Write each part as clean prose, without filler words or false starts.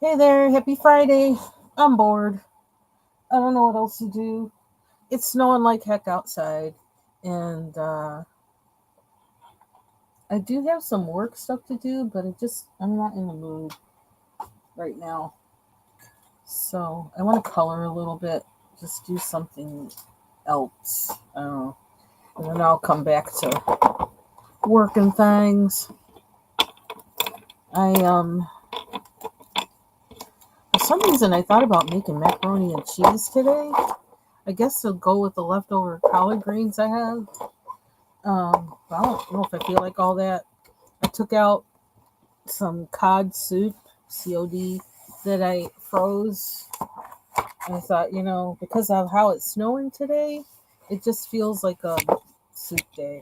Hey there, happy Friday. I'm bored. I don't know what else to do. It's snowing like heck outside, and I do have some work stuff to do, but I'm not in the mood right now. So I want to color a little bit, just do something else. I don't know. And then I'll come back to working things. I for some reason I thought about making macaroni and cheese today. I guess to go with the leftover collard greens I have. I don't know if I feel like all that. I took out some cod soup, COD, that I froze. And I thought, because of how it's snowing today, it just feels like a soup day.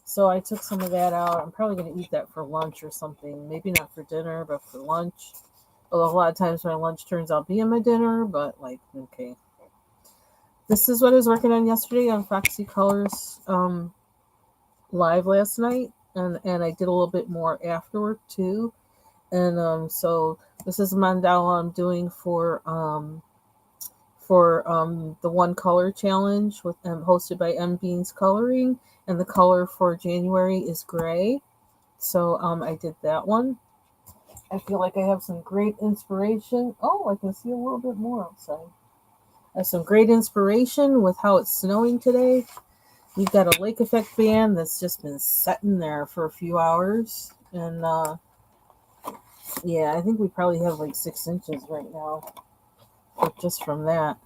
So I took some of that out. I'm probably going to eat that for lunch or something. Maybe not for dinner, but for lunch. Although a lot of times my lunch turns out being my dinner, but okay. This is what I was working on yesterday on Foxy Colors live last night. And I did a little bit more afterward too. And so this is a mandala I'm doing for the one color challenge with hosted by M Beans Coloring, and the color for January is gray. So I did that one. I feel like I have some great inspiration. Oh, I can see a little bit more outside. I have some great inspiration with how it's snowing today. We've got a lake effect band that's just been sitting there for a few hours, and yeah, I think we probably have like 6 inches right now, just from that.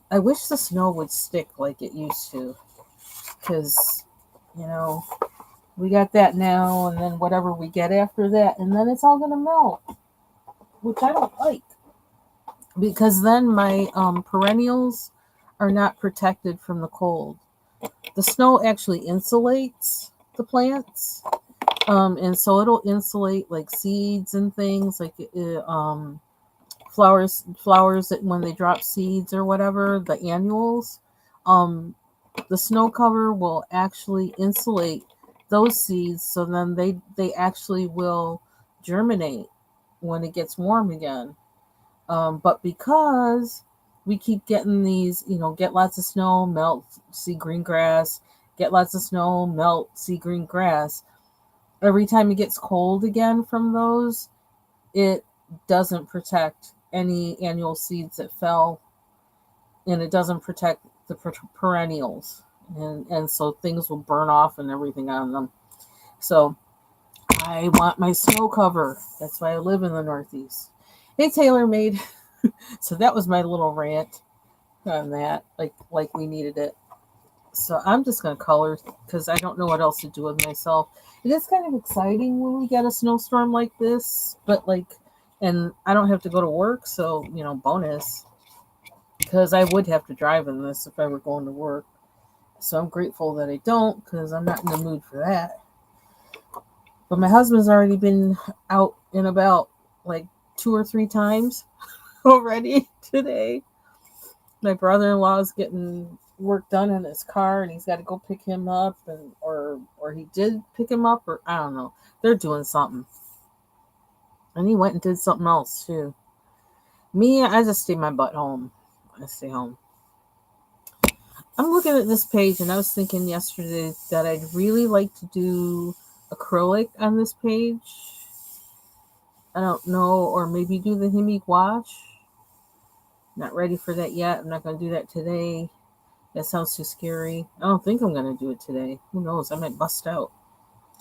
I wish the snow would stick like it used to, because, you know, we got that now, and then whatever we get after that, and then it's all gonna melt, which I don't like, because then my perennials are not protected from the cold. The snow actually insulates the plants, and so it'll insulate like seeds and things, like flowers that when they drop seeds or whatever, the annuals, um the snow cover will actually insulate those seeds, so then they actually will germinate when it gets warm again. But because we keep getting these, get lots of snow, melt, see green grass, get lots of snow, melt, see green grass, every time it gets cold again from those, it doesn't protect any annual seeds that fell, and it doesn't protect the perennials, and so things will burn off and everything on them. So I want my snow cover. That's why I live in the Northeast. Hey, Taylor made. So that was my little rant on that. Like we needed it. So I'm just gonna color because I don't know what else to do with myself. It is kind of exciting when we get a snowstorm like this, but and I don't have to go to work, so bonus, because I would have to drive in this if I were going to work. So I'm grateful that I don't, because I'm not in the mood for that. But my husband's already been out and about like 2 or 3 times already today. My brother-in-law is getting work done in his car, and he's got to go pick him up, and or he did pick him up, or I don't know. They're doing something, and he went and did something else too. Me, I just stay my butt home. I stay home. I'm looking at this page, and I was thinking yesterday that I'd really like to do acrylic on this page. I don't know, or maybe do the Himi gouache. Not ready for that yet. I'm not going to do that today. That sounds too scary. I don't think I'm going to do it today. Who knows? I might bust out.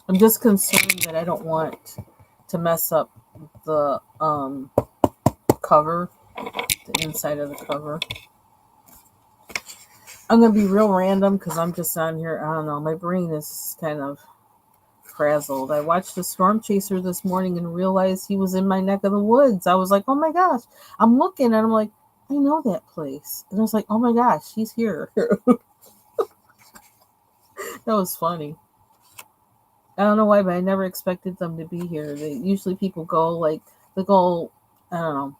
I'm just concerned that I don't want to mess up the cover, the inside of the cover. I'm going to be real random because I'm just on here. I don't know. My brain is kind of frazzled. I watched the Storm Chaser this morning and realized he was in my neck of the woods. I was like, oh my gosh. I'm looking and I'm like, I know that place. And I was like, oh my gosh, he's here. That was funny. I don't know why, but I never expected them to be here. They usually people go they go. I don't know.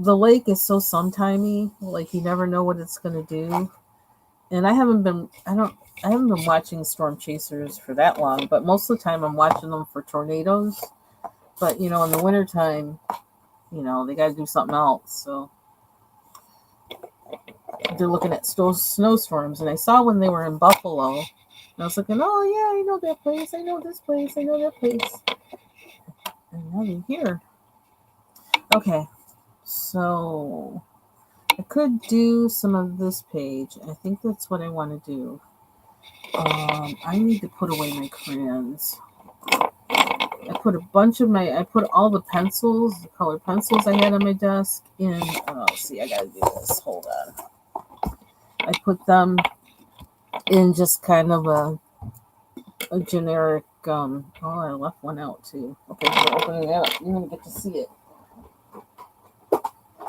The lake is so sometimey. Like you never know what it's gonna do. And I haven't been. I don't. I haven't been watching Storm Chasers for that long, but most of the time I'm watching them for tornadoes. But, in the wintertime, they got to do something else. So they're looking at snowstorms. And I saw when they were in Buffalo, and I was looking, oh, yeah, I know that place. I know this place. I know that place. And now they're here. Okay. So I could do some of this page. I think that's what I want to do. I need to put away my crayons. I put all the pencils, the colored pencils I had on my desk in, see, I gotta do this, hold on. I put them in just kind of a generic, I left one out too. Okay, we're opening it up. You're gonna get to see it.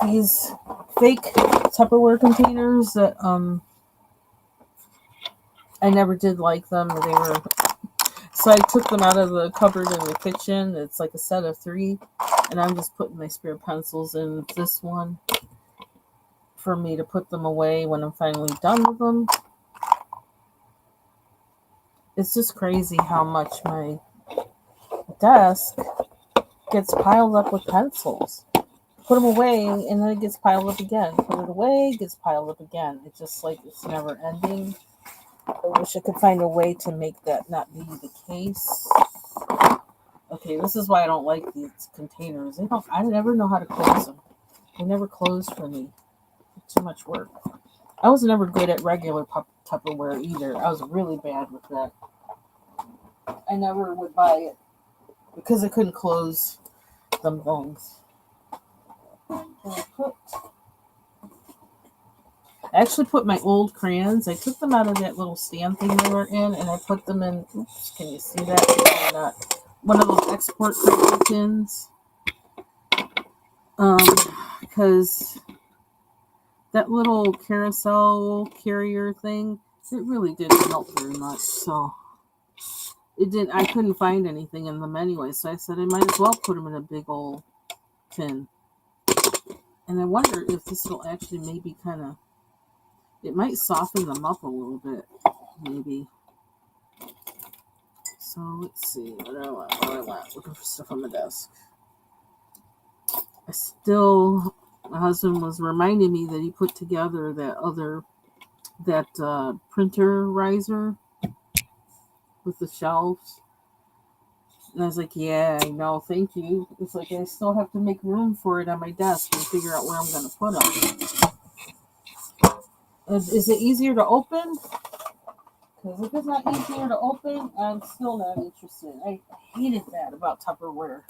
These fake Tupperware containers that, I never did like them. So I took them out of the cupboard in the kitchen. It's like a set of 3. And I'm just putting my spare pencils in this one for me to put them away when I'm finally done with them. It's just crazy how much my desk gets piled up with pencils. Put them away and then it gets piled up again. Put it away, it gets piled up again. It's just like it's never ending. I wish I could find a way to make that not be the case. Okay, this is why I don't like these containers. I never know how to close them. They never close for me. It's too much work. I was never good at regular Tupperware either. I was really bad with that. I never would buy it because I couldn't close them things. I actually put my old crayons. I took them out of that little stand thing they were in, and I put them in. Oops, can you see that? Probably not. One of those export crayon tins. Because that little carousel carrier thing, it really didn't help very much. So I couldn't find anything in them anyway. So I said I might as well put them in a big old tin. And I wonder if this will actually maybe kind of. It might soften them up a little bit, maybe. So let's see what I want. Looking for stuff on the desk. My husband was reminding me that he put together that printer riser with the shelves. And I was like, yeah, no, thank you. It's like I still have to make room for it on my desk and figure out where I'm going to put them. Is it easier to open? Because if it's not easier to open, I'm still not interested. I hated that about Tupperware.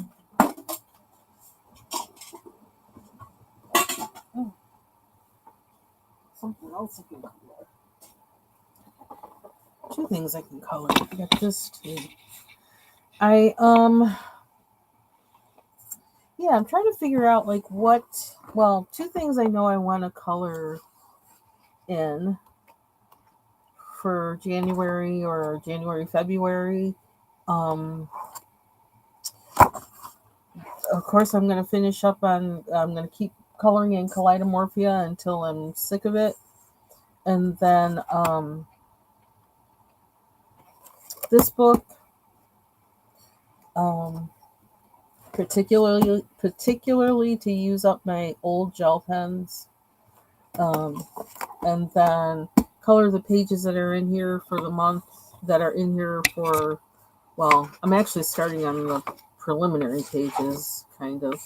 Oh, something else I can color. 2 things I can color. I got this too. I'm trying to figure out 2 things I know I want to color in for January or February. Of course, I'm going to finish up I'm going to keep coloring in Kaleidomorphia until I'm sick of it. And then this book, particularly to use up my old gel pens, and then color the pages that are in here for the month that are in here for, I'm actually starting on the preliminary pages, kind of.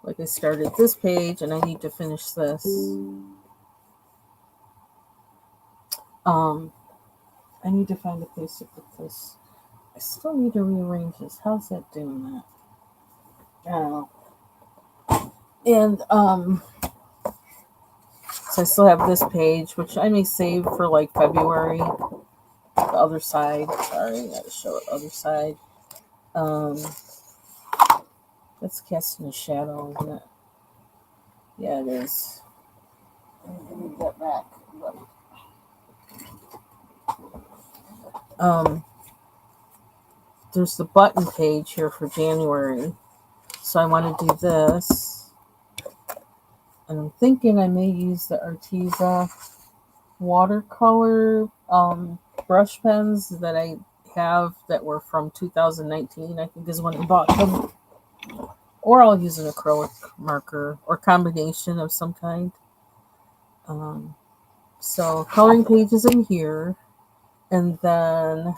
Like I started this page and I need to finish this. I need to find a place to put this. I still need to rearrange this. How's that doing that? I don't know. And so I still have this page, which I may save for February. The other side. Sorry, I gotta show it. Other side. That's casting a shadow, isn't it? Yeah, it is. I need that back. There's the button page here for January. So I want to do this. And I'm thinking I may use the Arteza watercolor brush pens that I have that were from 2019, I think is when I bought them. Or I'll use an acrylic marker or combination of some kind. Um, so coloring pages in here, and then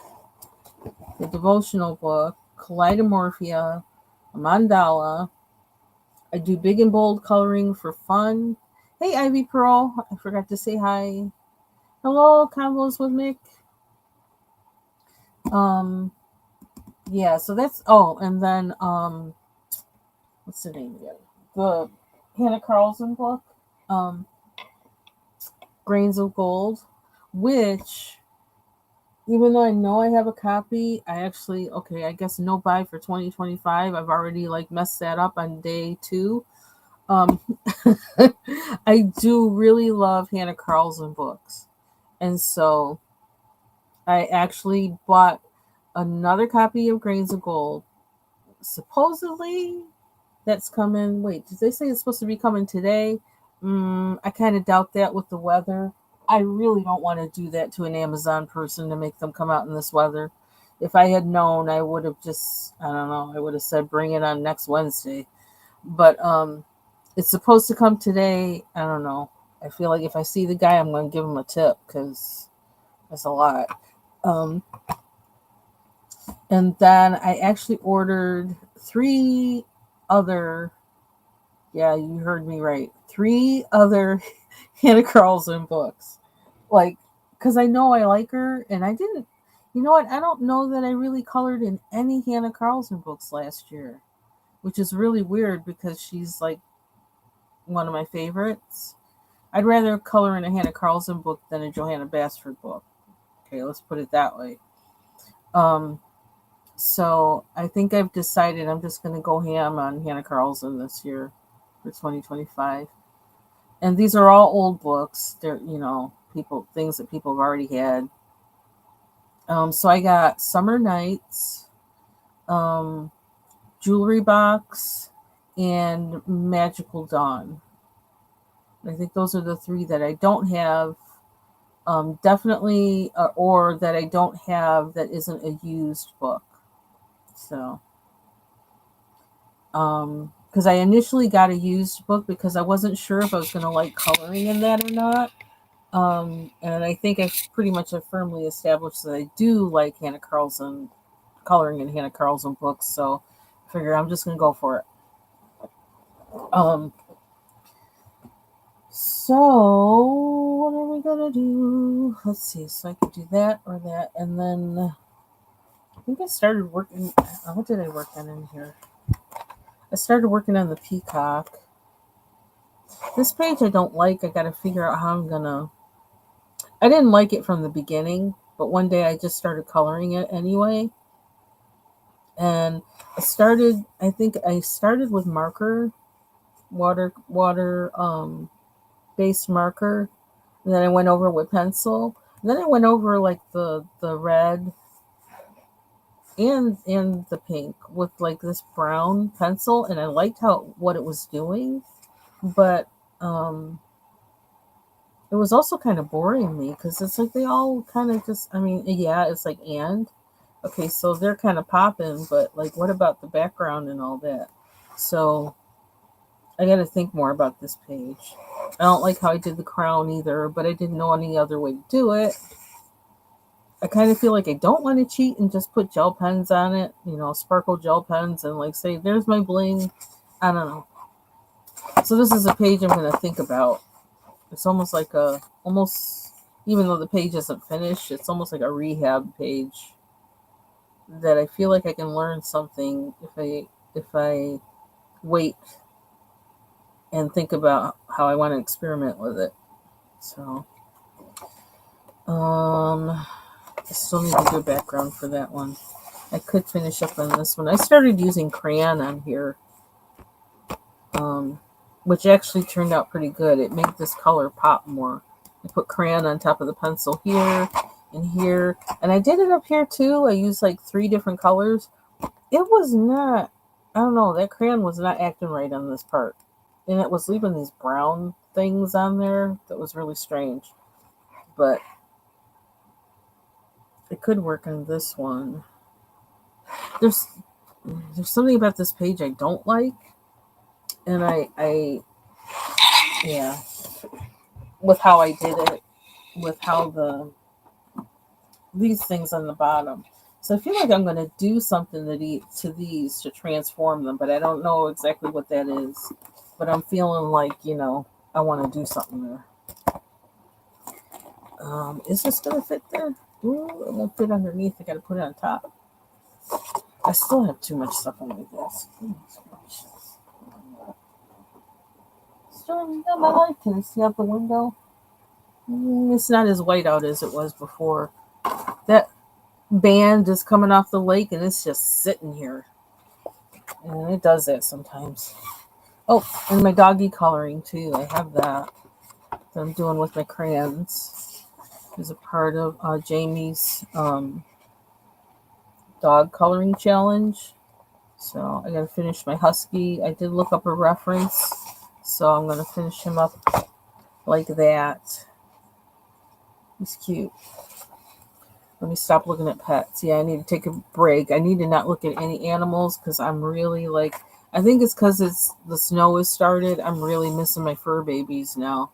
the devotional book, Kaleidomorphia, a mandala. I do big and bold coloring for fun. Hey, Ivy Pearl, I forgot to say hi. Hello, Combos with Mick. Um, yeah, so that's and then what's the name again? The Hannah Carlson book, um, Grains of Gold, which even though I know I have a copy, I actually I guess no buy for 2025. I've already like messed that up on day 2. Um, I do really love Hannah Carlson books, and so I actually bought another copy of Grains of Gold. Supposedly, that's coming. Wait, did they say it's supposed to be coming today? I kind of doubt that with the weather. I really don't want to do that to an Amazon person to make them come out in this weather. If I had known, I would have just, I don't know, I would have said bring it on next Wednesday. But it's supposed to come today. I don't know. I feel like if I see the guy, I'm going to give him a tip because that's a lot. Um, and then I actually ordered 3 other, yeah, you heard me right, 3 other Hannah Carlson books. Like, because I know I like her, and I didn't, you know what? I don't know that I really colored in any Hannah Carlson books last year, which is really weird because she's like one of my favorites. I'd rather color in a Hannah Carlson book than a Johanna Basford book. Okay, let's put it that way. Um, so I think I've decided I'm just going to go ham on Hannah Carlson this year for 2025. And these are all old books. They're, things that people have already had. So I got Summer Nights, um, Jewelry Box, and Magical Dawn. I think those are the 3 that I don't have. Definitely, or that I don't have that isn't a used book. So, because I initially got a used book because I wasn't sure if I was going to like coloring in that or not. And I think I pretty much have firmly established that I do like Hannah Carlson, coloring in Hannah Carlson books. So I figure I'm just going to go for it. Um, so what are we going to do? Let's see. So I could do that or that. And then I think I started working. What did I work on in here? I started working on the peacock. This page I don't like. I got to figure out how I'm going to. I didn't like it from the beginning, but one day I just started coloring it anyway. And I think I started with marker, water based marker. And then I went over with pencil. And then I went over like the red and the pink with like this brown pencil, and I liked what it was doing, but it was also kind of boring me because it's like they all kind of just, I mean, yeah, it's like okay, so they're kind of popping, but like what about the background and all that? So I got to think more about this page. I don't like how I did the crown either, but I didn't know any other way to do it. I kind of feel like I don't want to cheat and just put gel pens on it, sparkle gel pens, and like say, there's my bling. I don't know. So this is a page I'm going to think about. It's almost like even though the page isn't finished, it's almost like a rehab page that I feel like I can learn something if I wait and think about how I want to experiment with it. So, I still need to do a background for that one. I could finish up on this one. I started using crayon on here, which actually turned out pretty good. It made this color pop more. I put crayon on top of the pencil here and here. And I did it up here too. I used like 3 different colors. It was not, I don't know, that crayon was not acting right on this part. And it was leaving these brown things on there that was really strange. but it could work on this one. There's something about this page I don't like, and I yeah, with how I did it, with how these things on the bottom. So I feel like I'm going to do something to these to transform them, but I don't know exactly what that is. But I'm feeling like, I want to do something there. Is this going to fit there? Ooh, it won't fit underneath. I got to put it on top. I still have too much stuff on my desk. Storming down my light. Can you see out the window? It's not as white out as it was before. That band is coming off the lake and it's just sitting here. And it does that sometimes. Oh, and my doggy coloring too. I have that I'm doing with my crayons. Is a part of Jamie's dog coloring challenge. So I gotta finish my husky. I did look up a reference, so I'm gonna finish him up like that. He's cute. Let me stop looking at pets. Yeah, I need to take a break. I need to not look at any animals because I'm really like, I think it's because the snow has started. I'm really missing my fur babies now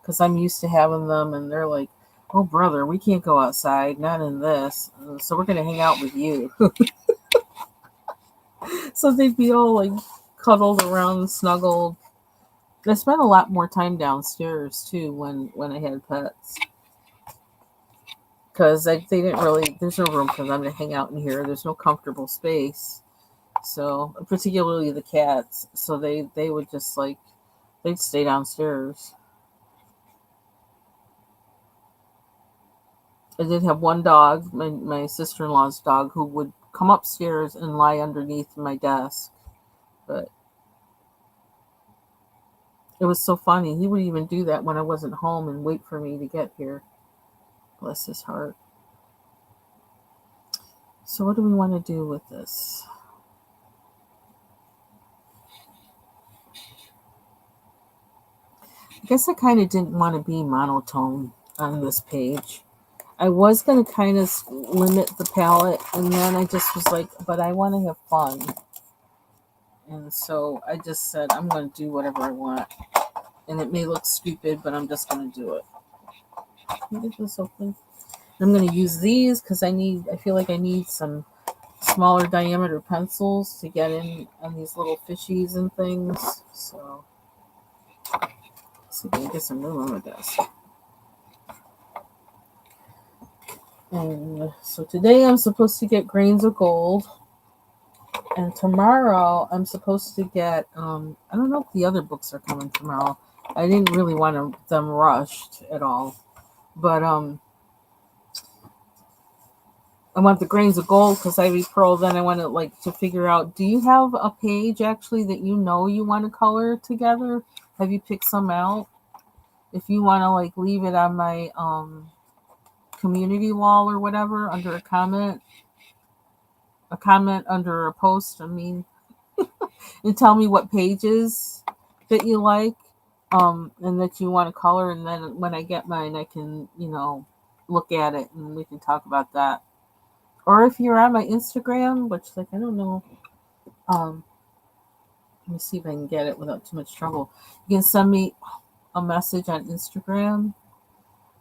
because I'm used to having them and they're like, oh brother, we can't go outside, not in this. So we're going to hang out with you. So they'd be all like cuddled around, snuggled. I spent a lot more time downstairs too when I had pets. Because they didn't really, there's no room for them to hang out in here. There's no comfortable space. So, particularly the cats. So they would just like, they'd stay downstairs. I did have one dog, my sister-in-law's dog, who would come upstairs and lie underneath my desk. But it was so funny. He would even do that when I wasn't home and wait for me to get here. Bless his heart. So what do we want to do with this? I guess I kind of didn't want to be monotone on this page. I was going to kind of limit the palette, and then I just was like, but I want to have fun. And so I just said, I'm going to do whatever I want. And it may look stupid, but I'm just going to do it. Can you get this open? I'm going to use these because I feel like I need some smaller diameter pencils to get in on these little fishies and things. So let's see if I can get some room on my desk. And so today I'm supposed to get grains of gold. And tomorrow I'm supposed to get, I don't know if the other books are coming tomorrow. I didn't really want them rushed at all. But I want the grains of gold because Ivy Pearl. Then I want to figure out, do you have a page actually that you want to color together? Have you picked some out? If you want to leave it on my community wall or whatever under a comment under a post, and tell me what pages that you like, and that you want to color, and then when I get mine, I can, look at it and we can talk about that. Or if you're on my Instagram, which I don't know, let me see if I can get it without too much trouble. You can send me a message on Instagram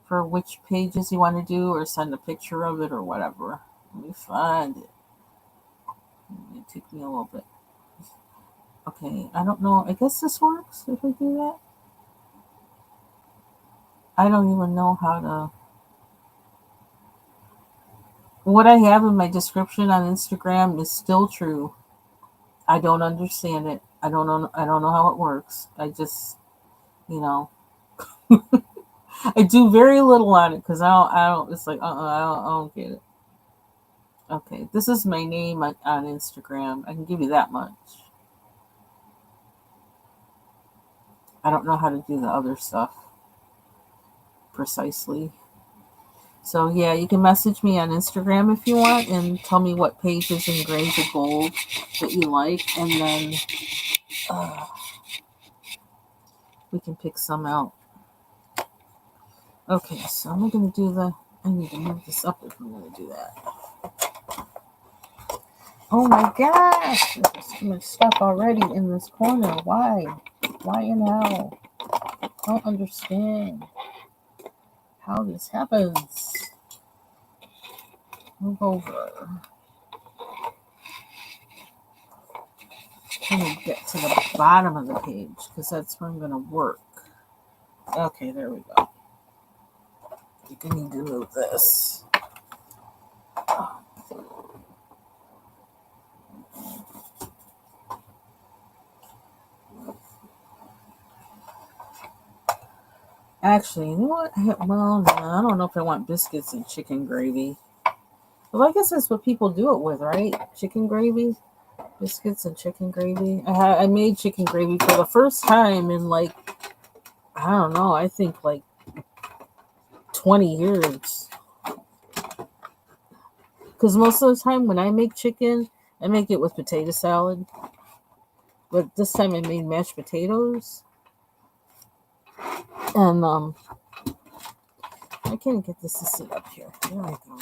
for which pages you want to do, or send a picture of it or whatever. Let me find it. It took me a little bit. Okay, I don't know. I guess this works if I do that. I don't even know how to. What I have in my description on Instagram is still true. I don't understand it. I don't know how it works. I just, I do very little on it because I don't. It's like I don't get it. Okay, this is my name on Instagram. I can give you that much. I don't know how to do the other stuff precisely. So yeah, you can message me on Instagram if you want and tell me what pages and grains of gold that you like, and then we can pick some out. Okay, so I'm going to do I need to move this up if I'm going to do that. Oh my gosh, there's too much stuff already in this corner. Why? Why in hell? I don't understand how this happens. Move over. I'm going to get to the bottom of the page because that's where I'm going to work. Okay, there we go. You need to move this. Actually, you know what? Well, I don't know if I want biscuits and chicken gravy. Well, I guess that's what people do it with, right? Chicken gravy? Biscuits and chicken gravy. I made chicken gravy for the first time in I don't know, I think 20 years. Because most of the time when I make chicken, I make it with potato salad. But this time I made mashed potatoes. And I can't get this to sit up here. There we go.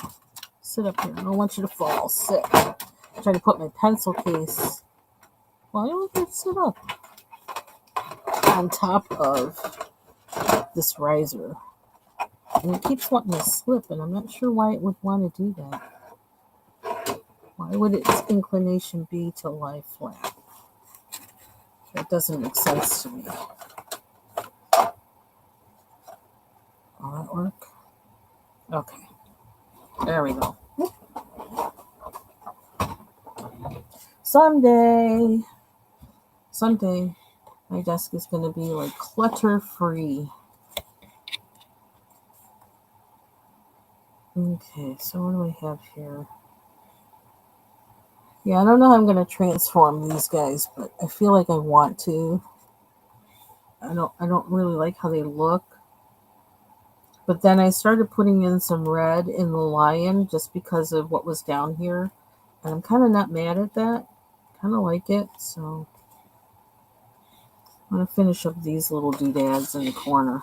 Sit up here. I don't want you to fall. Sit. I'm trying to put my pencil case. Well, I don't get to sit up on top of this riser. And it keeps wanting to slip, and I'm not sure why it would want to do that. Why would its inclination be to lie flat? That doesn't make sense to me. Will that work? Okay. There we go. Someday, my desk is going to be clutter-free. Okay, so what do I have here? Yeah, I don't know how I'm going to transform these guys, but I feel like I want to. I don't really like how they look. But then I started putting in some red in the lion just because of what was down here. And I'm kind of not mad at that. Kind of like it, so I'm going to finish up these little doodads in the corner.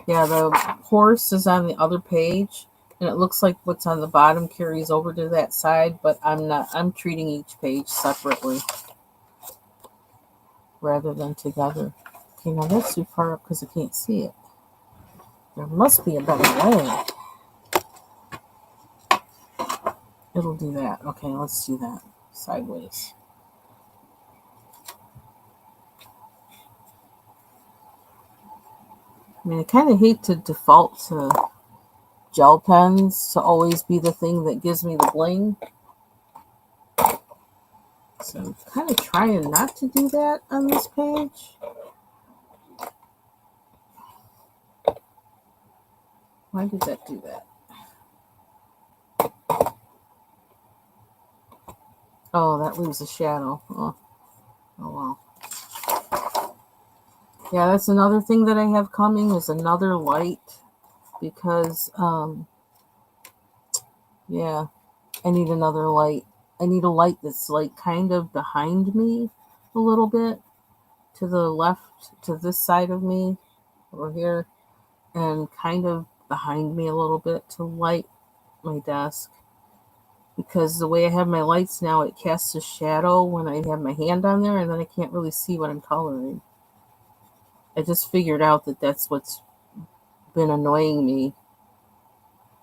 Yeah, the horse is on the other page, and it looks like what's on the bottom carries over to that side, but I'm not. I'm treating each page separately rather than together. Okay, now that's too far up because I can't see it. There must be a better way. It'll do that. Okay, let's do that. Sideways. I mean, I kind of hate to default to gel pens to always be the thing that gives me the bling. So I'm kind of trying not to do that on this page. Why did that do that? Oh, that leaves a shadow. Oh well. Yeah, that's another thing that I have coming is another light because, yeah, I need another light. I need a light that's kind of behind me a little bit to the left, to this side of me over here, and kind of behind me a little bit to light my desk. Because the way I have my lights now, it casts a shadow when I have my hand on there, and then I can't really see what I'm coloring. I just figured out that that's what's been annoying me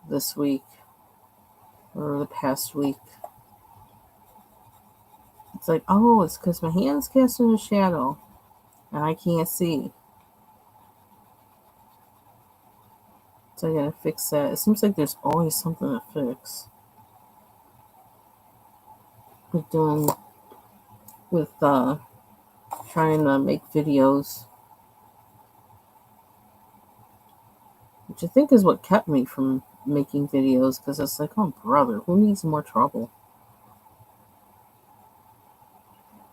this week or the past week. It's like, oh, it's because my hand's casting a shadow and I can't see. So I gotta fix that. It seems like there's always something to fix. With trying to make videos, which I think is what kept me from making videos, because it's like, oh brother, who needs more trouble?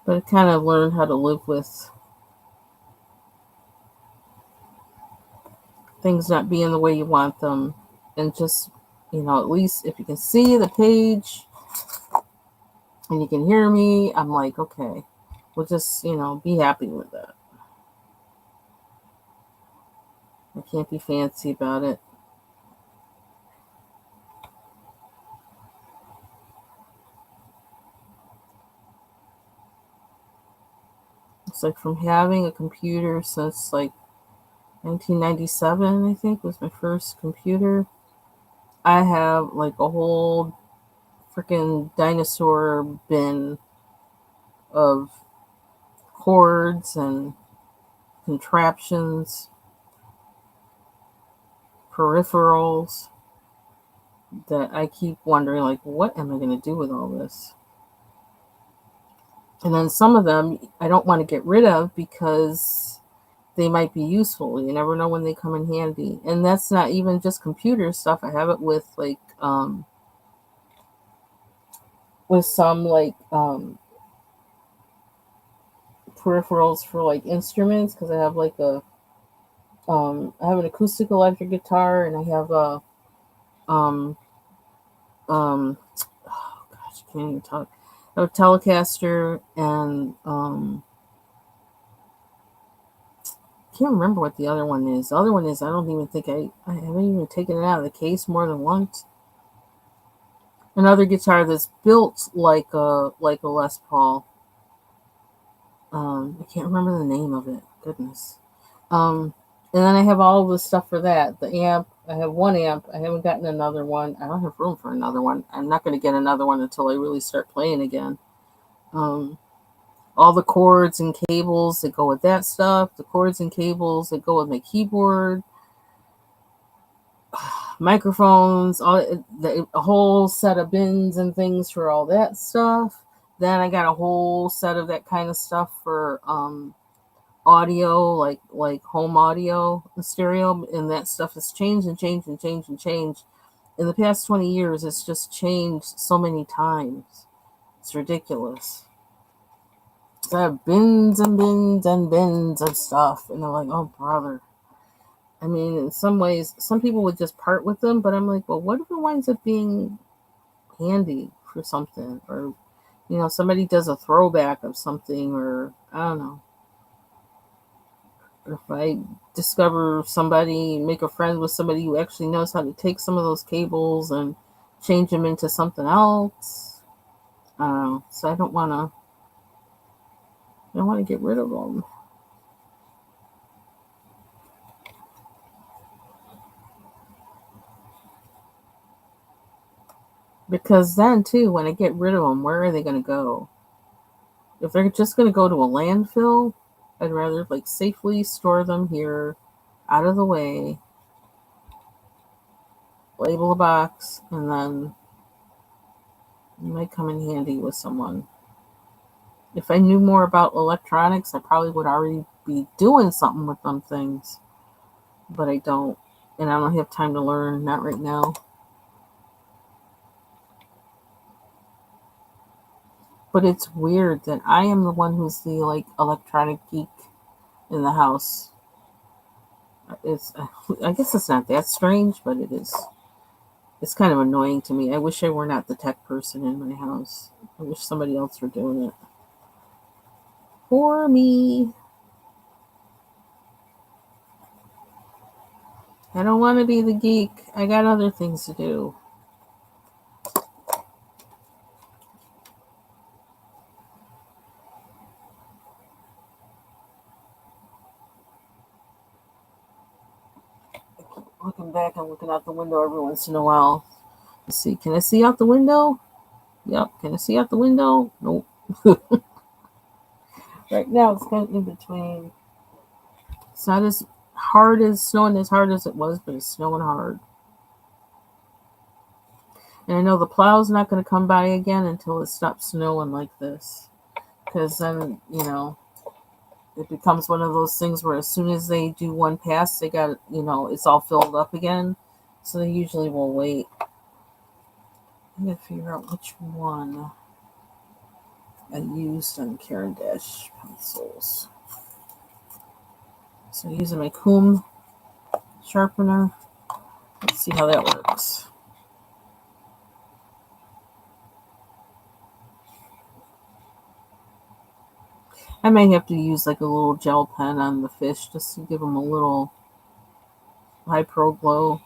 But I kind of learned how to live with things not being the way you want them, and just, at least if you can see the page and you can hear me, I'm like, okay. will just, be happy with that. I can't be fancy about it. It's like from having a computer since like 1997, I think was my first computer. I have like a whole freaking dinosaur bin of cords and contraptions, peripherals that I keep wondering, like, what am I going to do with all this? And then some of them I don't want to get rid of because they might be useful. You never know when they come in handy. And that's not even just computer stuff. I have it with like with some like peripherals for like instruments, because I have like I have an acoustic electric guitar, and I have a um oh gosh, I can't even talk. I have a Telecaster, and can't remember what the other one is. The other one is, I don't even think I haven't even taken it out of the case more than once. Another guitar that's built like a Les Paul. I can't remember the name of it. Goodness. And then I have all of the stuff for that. The amp. I have one amp. I haven't gotten another one. I don't have room for another one. I'm not going to get another one until I really start playing again. Um, all the cords and cables that go with that stuff. The cords and cables that go with my keyboard, microphones, a whole set of bins and things for all that stuff. Then I got a whole set of that kind of stuff for audio, like home audio and stereo, and that stuff has changed and changed and changed and changed. In the past 20 years, it's just changed so many times. It's ridiculous. So I have bins and bins and bins of stuff, and they're like, oh, brother. I mean, in some ways, some people would just part with them, but I'm like, well, what if it winds up being handy for something? Or, somebody does a throwback of something, or I don't know. Or if I discover somebody, make a friend with somebody who actually knows how to take some of those cables and change them into something else. I don't know. So I don't want to get rid of them. Because then, too, when I get rid of them, where are they going to go? If they're just going to go to a landfill, I'd rather like safely store them here, out of the way, label a box, and then it might come in handy with someone. If I knew more about electronics, I probably would already be doing something with them things, but I don't, and I don't have time to learn. Not right now. But it's weird that I am the one who's the like electronic geek in the house. It's I guess it's not that strange, but it is. It's kind of annoying to me. I wish I were not the tech person in my house. I wish somebody else were doing it for me. I don't want to be the geek. I got other things to do. Looking back and looking out the window every once in a while. Let's see. Can I see out the window? Yep. Can I see out the window? Nope. Right now it's kind of in between. It's not as hard as snowing as hard as it was, but it's snowing hard. And I know the plow's not going to come by again until it stops snowing like this. Because then, it becomes one of those things where as soon as they do one pass, they got, it's all filled up again. So they usually will wait. I gotta figure out which one I used on Caran d'Ache pencils. So using my comb sharpener. Let's see how that works. I may have to use like a little gel pen on the fish just to give them a little high pro glow.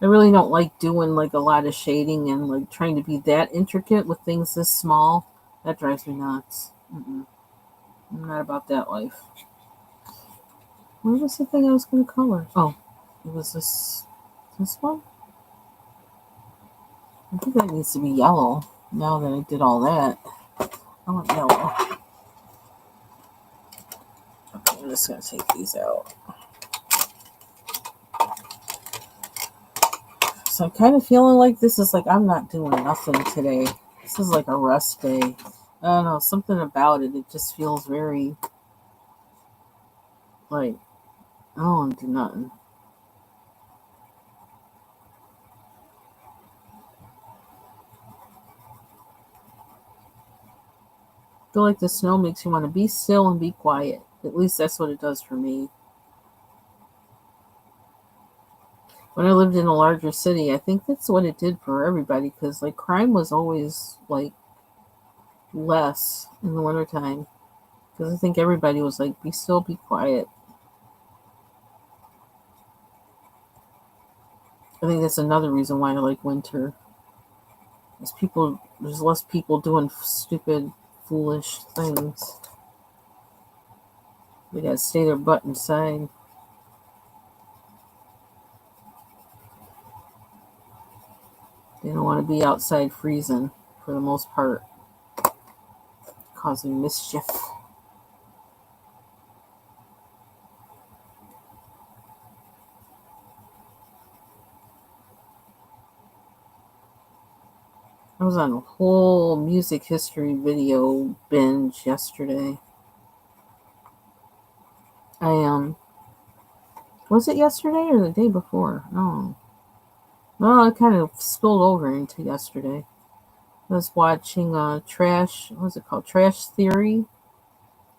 I really don't like doing like a lot of shading and like trying to be that intricate with things this small. That drives me nuts. Mm-mm. I'm not about that life. Where was the thing I was going to color? Oh, it was this one? I think that needs to be yellow now that I did all that. I want yellow. Okay, I'm just going to take these out. So I'm kind of feeling like this is like I'm not doing nothing today. This is like a rest day. I don't know, something about it. It just feels very like I don't want to do nothing. I feel like the snow makes you want to be still and be quiet. At least that's what it does for me. When I lived in a larger city, I think that's what it did for everybody because like crime was always like less in the wintertime. Because I think everybody was like, be still, be quiet. I think that's another reason why I like winter. There's less people doing stupid, foolish things. They gotta stay their butt inside. They don't want to be outside freezing for the most part, causing mischief. I was on a whole music history video binge yesterday. Was it yesterday or the day before? Oh. Well, it kind of spilled over into yesterday. I was watching Trash, what was it called? Trash Theory,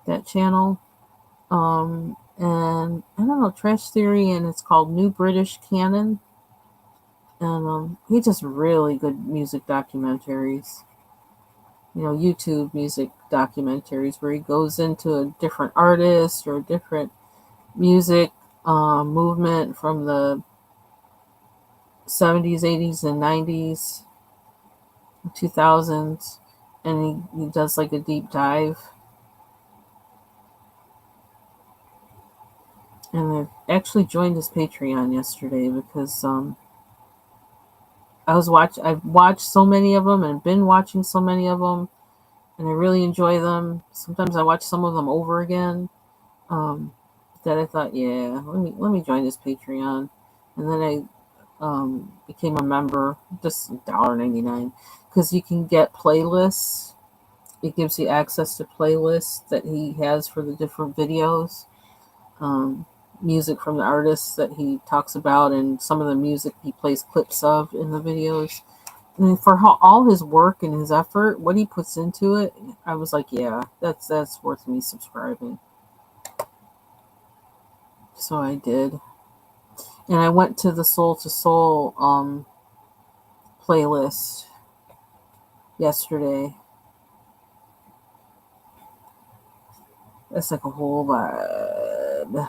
that channel. And I don't know, Trash Theory, and it's called New British Canon. And he does really good music documentaries. YouTube music documentaries where he goes into a different artist or a different music movement from the 70s, 80s, and 90s, 2000s, and he does like a deep dive. And I actually joined his Patreon yesterday because I've watched so many of them and been watching so many of them, and I really enjoy them. Sometimes I watch some of them over again. That I thought, yeah, let me join this Patreon, and then I became a member, just $1.99, because you can get playlists. It gives you access to playlists that he has for the different videos, music from the artists that he talks about, and some of the music he plays clips of in the videos. And for all his work and his effort, what he puts into it, I was like, yeah, that's worth me subscribing. So I did. And I went to the Soul to Soul playlist yesterday. That's like a whole vibe.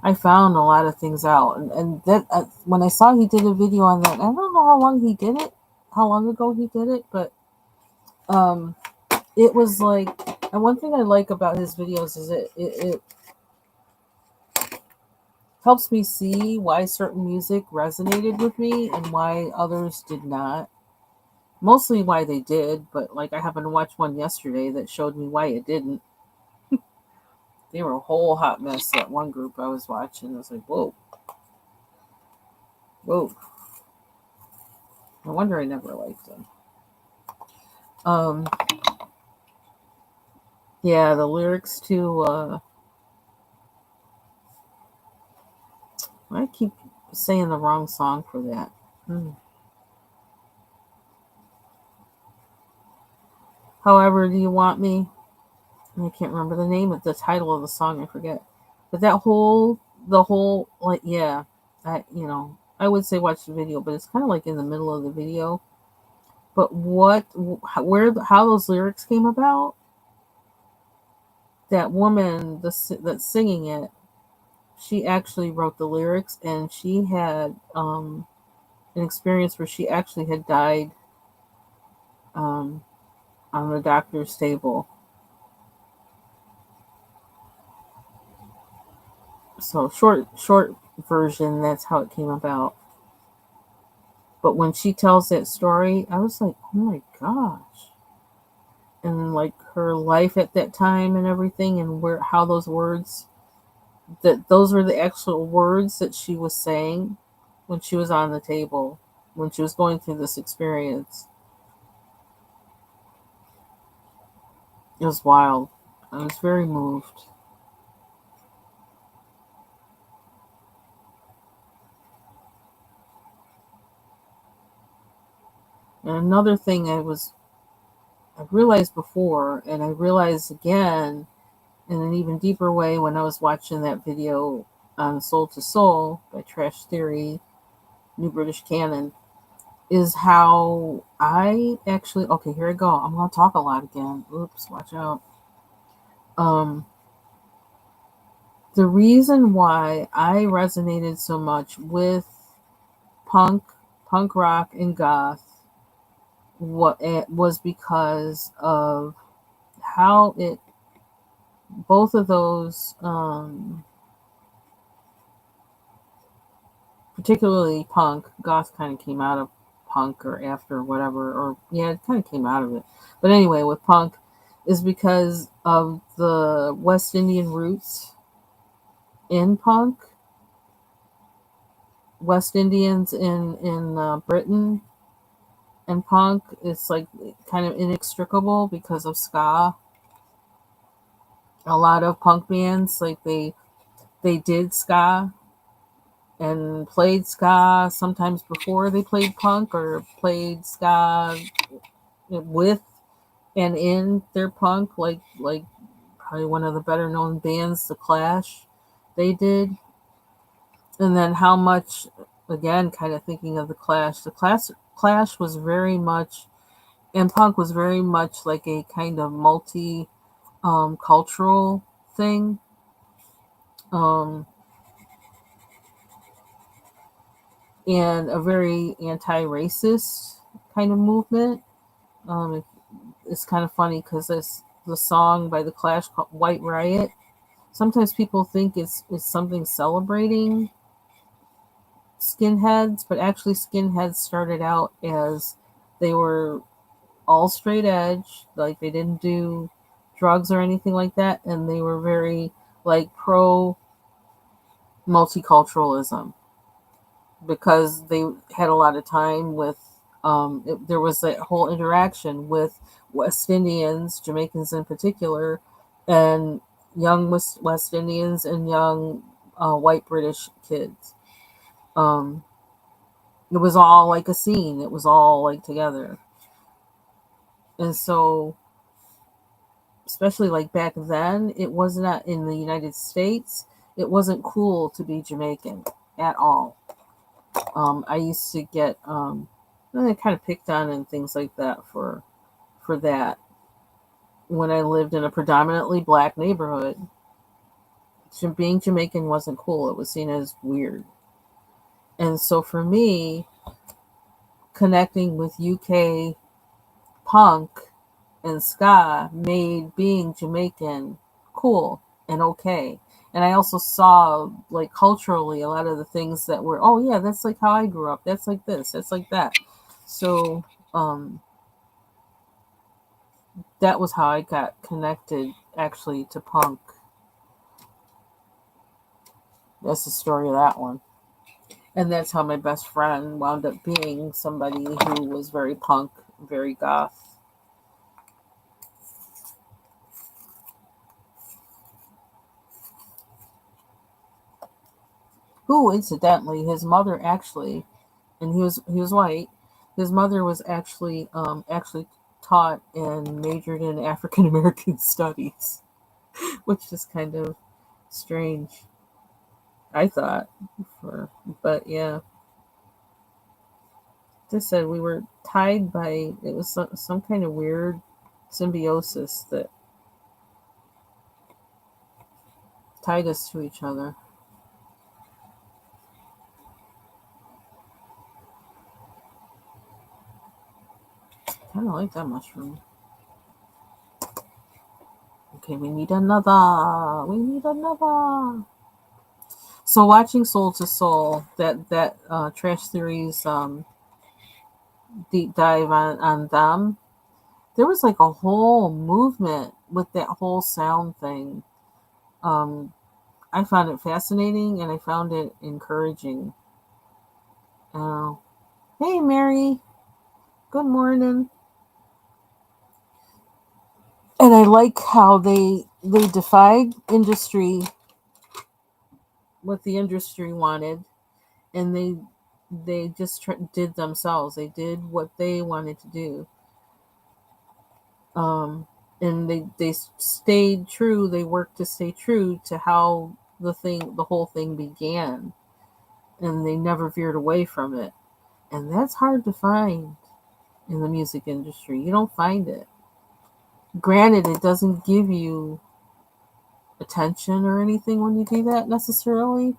I found a lot of things out, and that when I saw he did a video on that, I don't know how long ago he did it, but it was like, and one thing I like about his videos is it helps me see why certain music resonated with me and why others did not. Mostly why they did, but like I happened to watch one yesterday that showed me why it didn't. They were a whole hot mess, that one group I was watching. I was like, whoa. Whoa. No wonder I never liked them. Yeah, the lyrics to I keep saying the wrong song for that. However Do You Want Me? I can't remember the name of the title of the song, I forget. But the whole like, yeah, I would say watch the video, but it's kind of like in the middle of the video. But how those lyrics came about, that woman that's singing it, she actually wrote the lyrics, and she had an experience where she actually had died um, on the doctor's table. So short version, that's how it came about. But when she tells that story, I was like, oh my gosh. And like her life at that time and everything, and where how those words, that those were the actual words that she was saying when she was on the table, when she was going through this experience. It was wild. I was very moved. And another thing I realized before, and I realized again in an even deeper way when I was watching that video on Soul to Soul by Trash Theory, New British Canon, is how I actually, okay, here I go. I'm going to talk a lot again. Oops, watch out. Um, the reason why I resonated so much with punk, punk rock, and goth, what it was because of how it, both of those, particularly punk. Goth kind of came out of punk or after whatever, or yeah, it kind of came out of it. But anyway, with punk, is because of the West Indian roots in punk. West Indians in Britain and punk, it's like kind of inextricable because of ska. A lot of punk bands, like they did ska and played ska sometimes before they played punk, or played ska with and in their punk, like probably one of the better known bands, The Clash, they did. And then how much, again, kind of thinking of the Clash was very much, and punk was very much like a kind of multi cultural thing. Um, and a very anti-racist kind of movement. It's kind of funny because this the song by the Clash called White Riot. Sometimes people think it's something celebrating skinheads, but actually skinheads started out as, they were all straight edge, like they didn't do drugs or anything like that, and they were very like pro multiculturalism, because they had a lot of time with there was that whole interaction with West Indians, Jamaicans in particular, and young West Indians and young white British kids. Um, it was all like a scene. It was all like together. And so, especially like back then, it was not in the United States. It wasn't cool to be Jamaican at all. I used to get kind of picked on and things like that for that when I lived in a predominantly black neighborhood. Being Jamaican wasn't cool. It was seen as weird. And so for me, connecting with UK punk and ska made being Jamaican cool and okay. And I also saw, like, culturally, a lot of the things that were, oh yeah, that's like how I grew up. That's like this. That's like that. So that was how I got connected actually to punk. That's the story of that one. And that's how my best friend wound up being somebody who was very punk, very goth. Who, incidentally, his mother actually, and he was white. His mother was actually taught and majored in African American studies, which is kind of strange, I thought. For But yeah, just said we were tied by, it was some kind of weird symbiosis that tied us to each other. Kind of like that mushroom. Okay, we need another. We need another. So watching Soul to Soul, that Trash Theories deep dive on them, there was like a whole movement with that whole sound thing. Um, I found it fascinating and I found it encouraging. Uh, hey, Mary. Good morning. And I like how they defied industry, what the industry wanted, and they just did themselves. They did what they wanted to do. Um, and they stayed true. They worked to stay true to how the whole thing began, and they never veered away from it. And that's hard to find in the music industry. You don't find it. Granted, it doesn't give you attention or anything when you do that necessarily.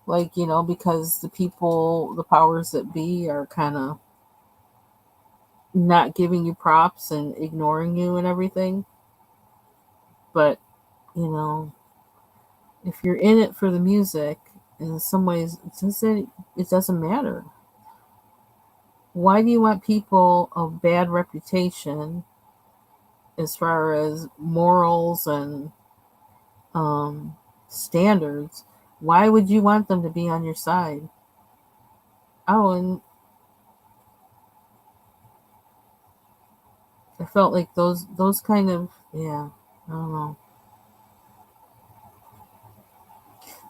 Like, because the people, the powers that be, are kind of not giving you props and ignoring you and everything. But, you know, if you're in it for the music, in some ways, it doesn't matter. Why do you want people of bad reputation as far as morals and um, standards? Why would you want them to be on your side? Oh, and I felt like those kind of, yeah, I don't know.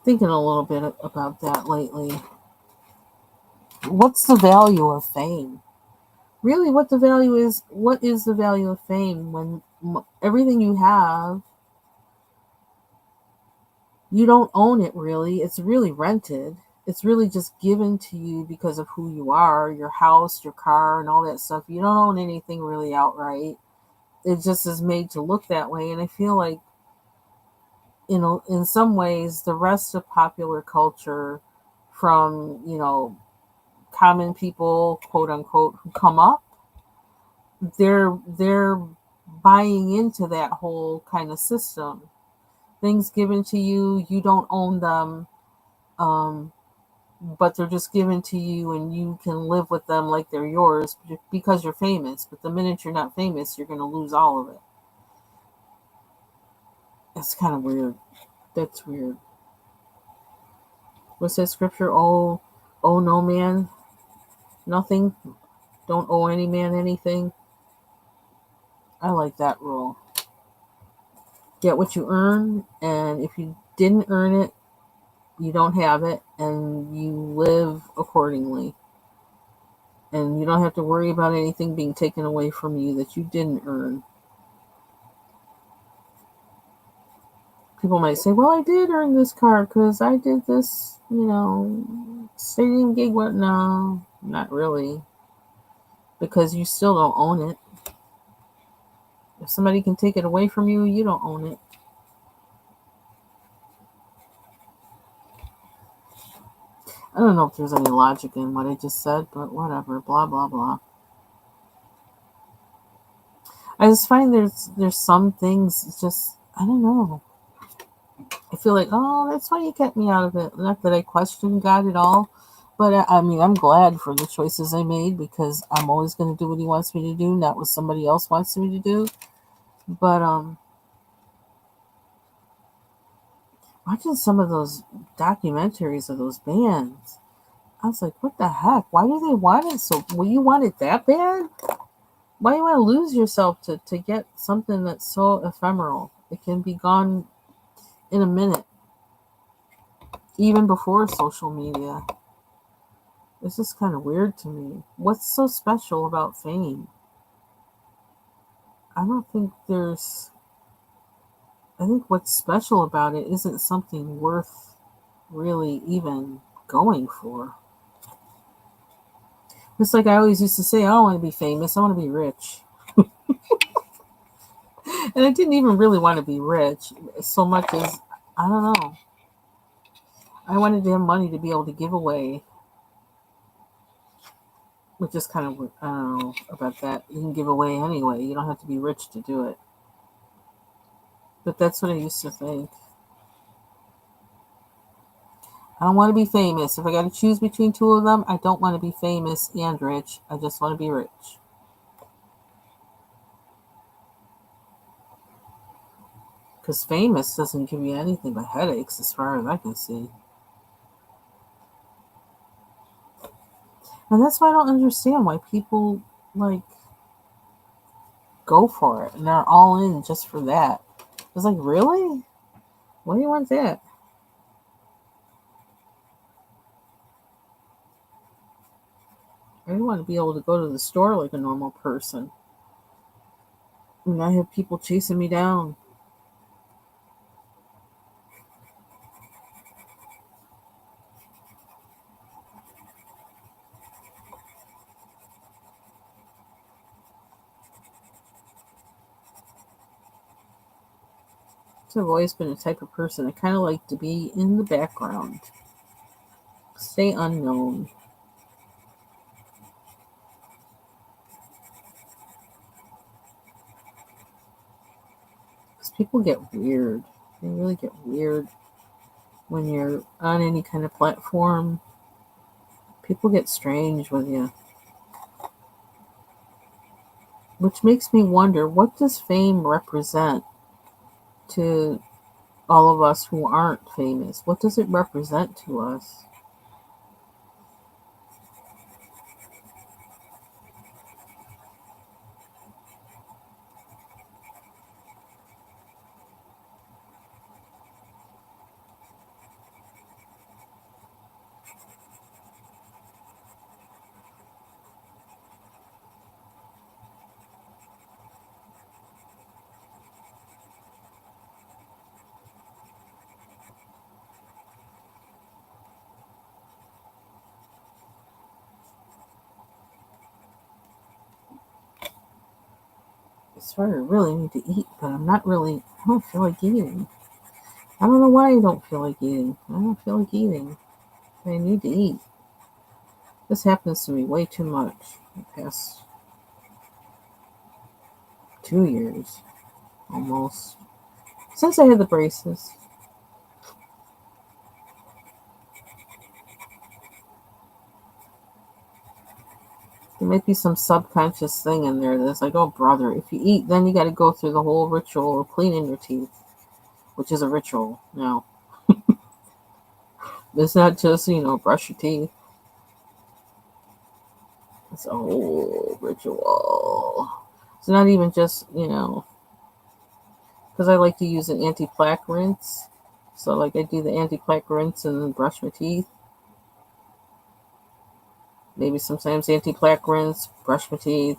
Thinking a little bit about that lately. What's the value of fame? Really, what is the value of fame when everything you have, you don't own it really. It's really rented. It's really just given to you because of who you are, your house, your car, and all that stuff. You don't own anything really outright. It just is made to look that way. And I feel like, in some ways, the rest of popular culture, from, common people, quote unquote, who come up, they're buying into that whole kind of system. Things given to you, you don't own them, um, but they're just given to you, and you can live with them like they're yours because you're famous. But the minute you're not famous, you're going to lose all of it. That's kind of weird. That's weird. What's that scripture? Oh, no man, nothing. Don't owe any man anything. I like that rule. Get what you earn, and if you didn't earn it, you don't have it, and you live accordingly. And you don't have to worry about anything being taken away from you that you didn't earn. People might say, well, I did earn this car because I did this, stadium gig. What? No, not really. Because you still don't own it. If somebody can take it away from you, you don't own it. I don't know if there's any logic in what I just said, but whatever. Blah, blah, blah. I just find there's some things, it's just, I don't know. I feel like, oh, that's why you kept me out of it. Not that I question God at all, but I mean, I'm glad for the choices I made, because I'm always going to do what He wants me to do, not what somebody else wants me to do. But watching some of those documentaries of those bands, I was like, what the heck? Why do they want it so? Well, you want it that bad? Why do you want to lose yourself to get something that's so ephemeral? It can be gone in a minute, even before social media. It's just kind of weird to me. What's so special about fame? I don't think there's. I think what's special about it isn't something worth really even going for. It's like I always used to say, I don't want to be famous, I want to be rich. And I didn't even really want to be rich so much as I don't know. I wanted to have money to be able to give away, which is kind of, I don't know about that. You can give away anyway. You don't have to be rich to do it. But that's what I used to think. I don't want to be famous. If I got to choose between two of them, I don't want to be famous and rich. I just want to be rich. Because famous doesn't give you anything but headaches, as far as I can see. And that's why I don't understand why people, like, go for it and they're all in just for that. It's like, really? Why do you want that? I want to be able to go to the store like a normal person. And I have people chasing me down. So I've always been a type of person. I kind of like to be in the background, stay unknown. Because people get weird. They really get weird when you're on any kind of platform. People get strange with you. Which makes me wonder, what does fame represent to all of us who aren't famous? What does it represent to us? I swear I really need to eat, but I don't feel like eating. I don't know why I don't feel like eating. I don't feel like eating. I need to eat. This happens to me way too much the past 2 years, almost. Since I had the braces. There might be some subconscious thing in there that's like, oh, brother, if you eat, then you got to go through the whole ritual of cleaning your teeth, which is a ritual. Now, it's not just, brush your teeth. It's a whole ritual. It's not even just, because I like to use an anti-plaque rinse. So, like, I do the anti-plaque rinse and then brush my teeth. Maybe sometimes anti-plaque rinse, brush my teeth,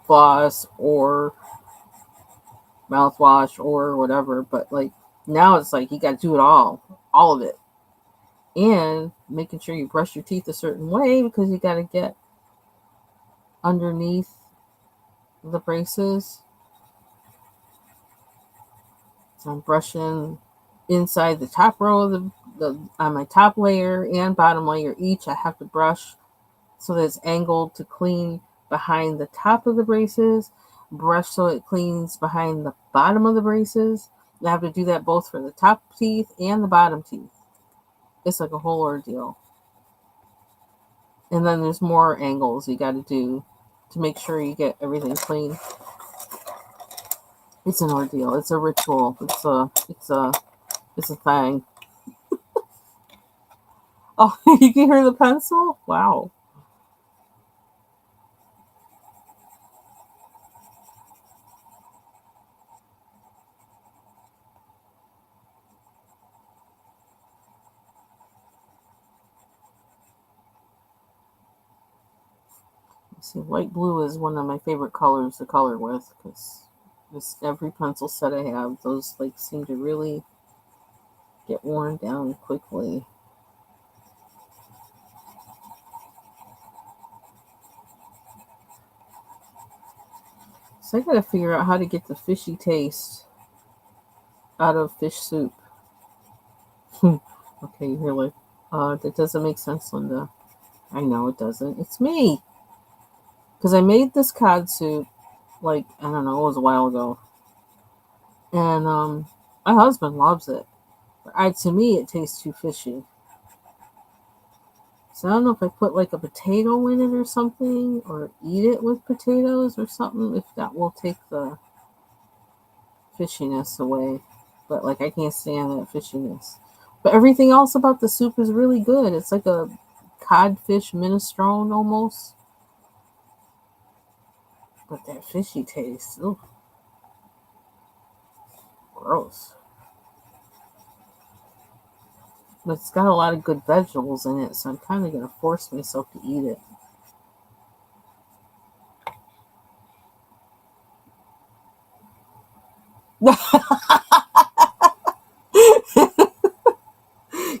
floss, or mouthwash, or whatever. But, like, now it's like you got to do it all of it. And making sure you brush your teeth a certain way because you got to get underneath the braces. So I'm brushing inside the top row of the on my top layer and bottom layer each. I have to brush so that it's angled to clean behind the top of the braces. Brush so it cleans behind the bottom of the braces. I have to do that both for the top teeth and the bottom teeth. It's like a whole ordeal. And then there's more angles you got to do to make sure you get everything clean. It's an ordeal. It's a ritual. It's a thing. Oh, you can hear the pencil? Wow. See, light blue is one of my favorite colors to color with because just every pencil set I have, those like seem to really get worn down quickly. So I gotta figure out how to get the fishy taste out of fish soup. Okay, you're like, that doesn't make sense, Linda. I know it doesn't. It's me. Because I made this cod soup, like, I don't know, it was a while ago. And my husband loves it. But to me, it tastes too fishy. So I don't know if I put like a potato in it or something, or eat it with potatoes or something, if that will take the fishiness away. But like, I can't stand that fishiness. But everything else about the soup is really good. It's like a codfish minestrone almost. But that fishy taste, ooh, gross. But it's got a lot of good vegetables in it, so I'm kind of going to force myself to eat it.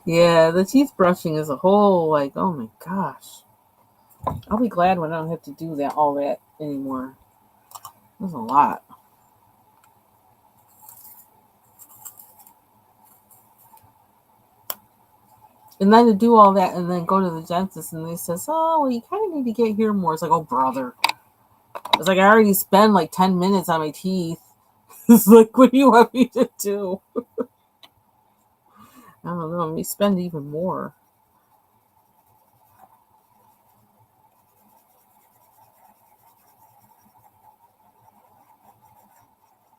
Yeah, the teeth brushing is a whole, like, oh my gosh. I'll be glad when I don't have to do all that anymore. There's a lot. And then to do all that and then go to the dentist and they says, oh, well, you kind of need to get here more. It's like, oh, brother. It's like, I already spend like 10 minutes on my teeth. It's like, what do you want me to do? I don't know. Let me spend even more.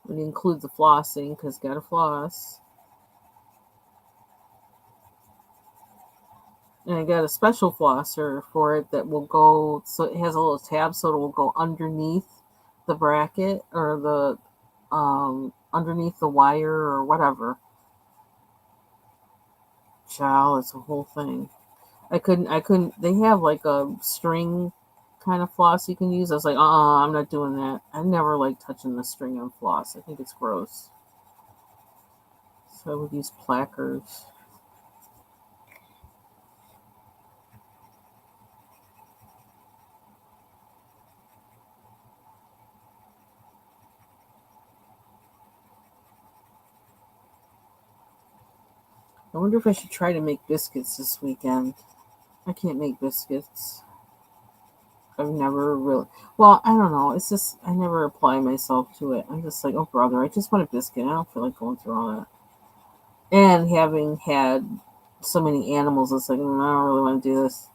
When you include the flossing, because gotta floss. And I got a special flosser for it that will go, so it has a little tab so it will go underneath the bracket or the underneath the wire or whatever. Child, it's a whole thing. I couldn't they have like a string kind of floss you can use. I was like, I'm not doing that. I never like touching the string on floss. I think it's gross. So I would use plackers. I wonder if I should try to make biscuits this weekend. I can't make biscuits. I've never really. Well, I don't know. It's just I never apply myself to it. I'm just like, oh brother, I just want a biscuit. I don't feel like going through all that. And having had so many animals, it's like, I don't really want to do this.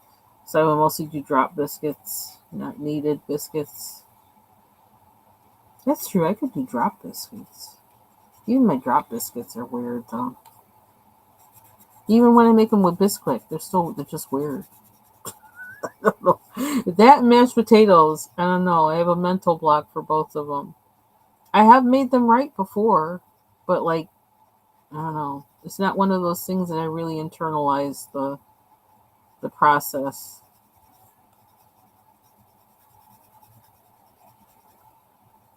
So I would mostly do drop biscuits, not kneaded biscuits. That's true. I could do drop biscuits. Even my drop biscuits are weird though. Even when I make them with Bisquick, they're just weird. I don't know. That and mashed potatoes, I don't know. I have a mental block for both of them. I have made them right before, but like, I don't know. It's not one of those things that I really internalize the process.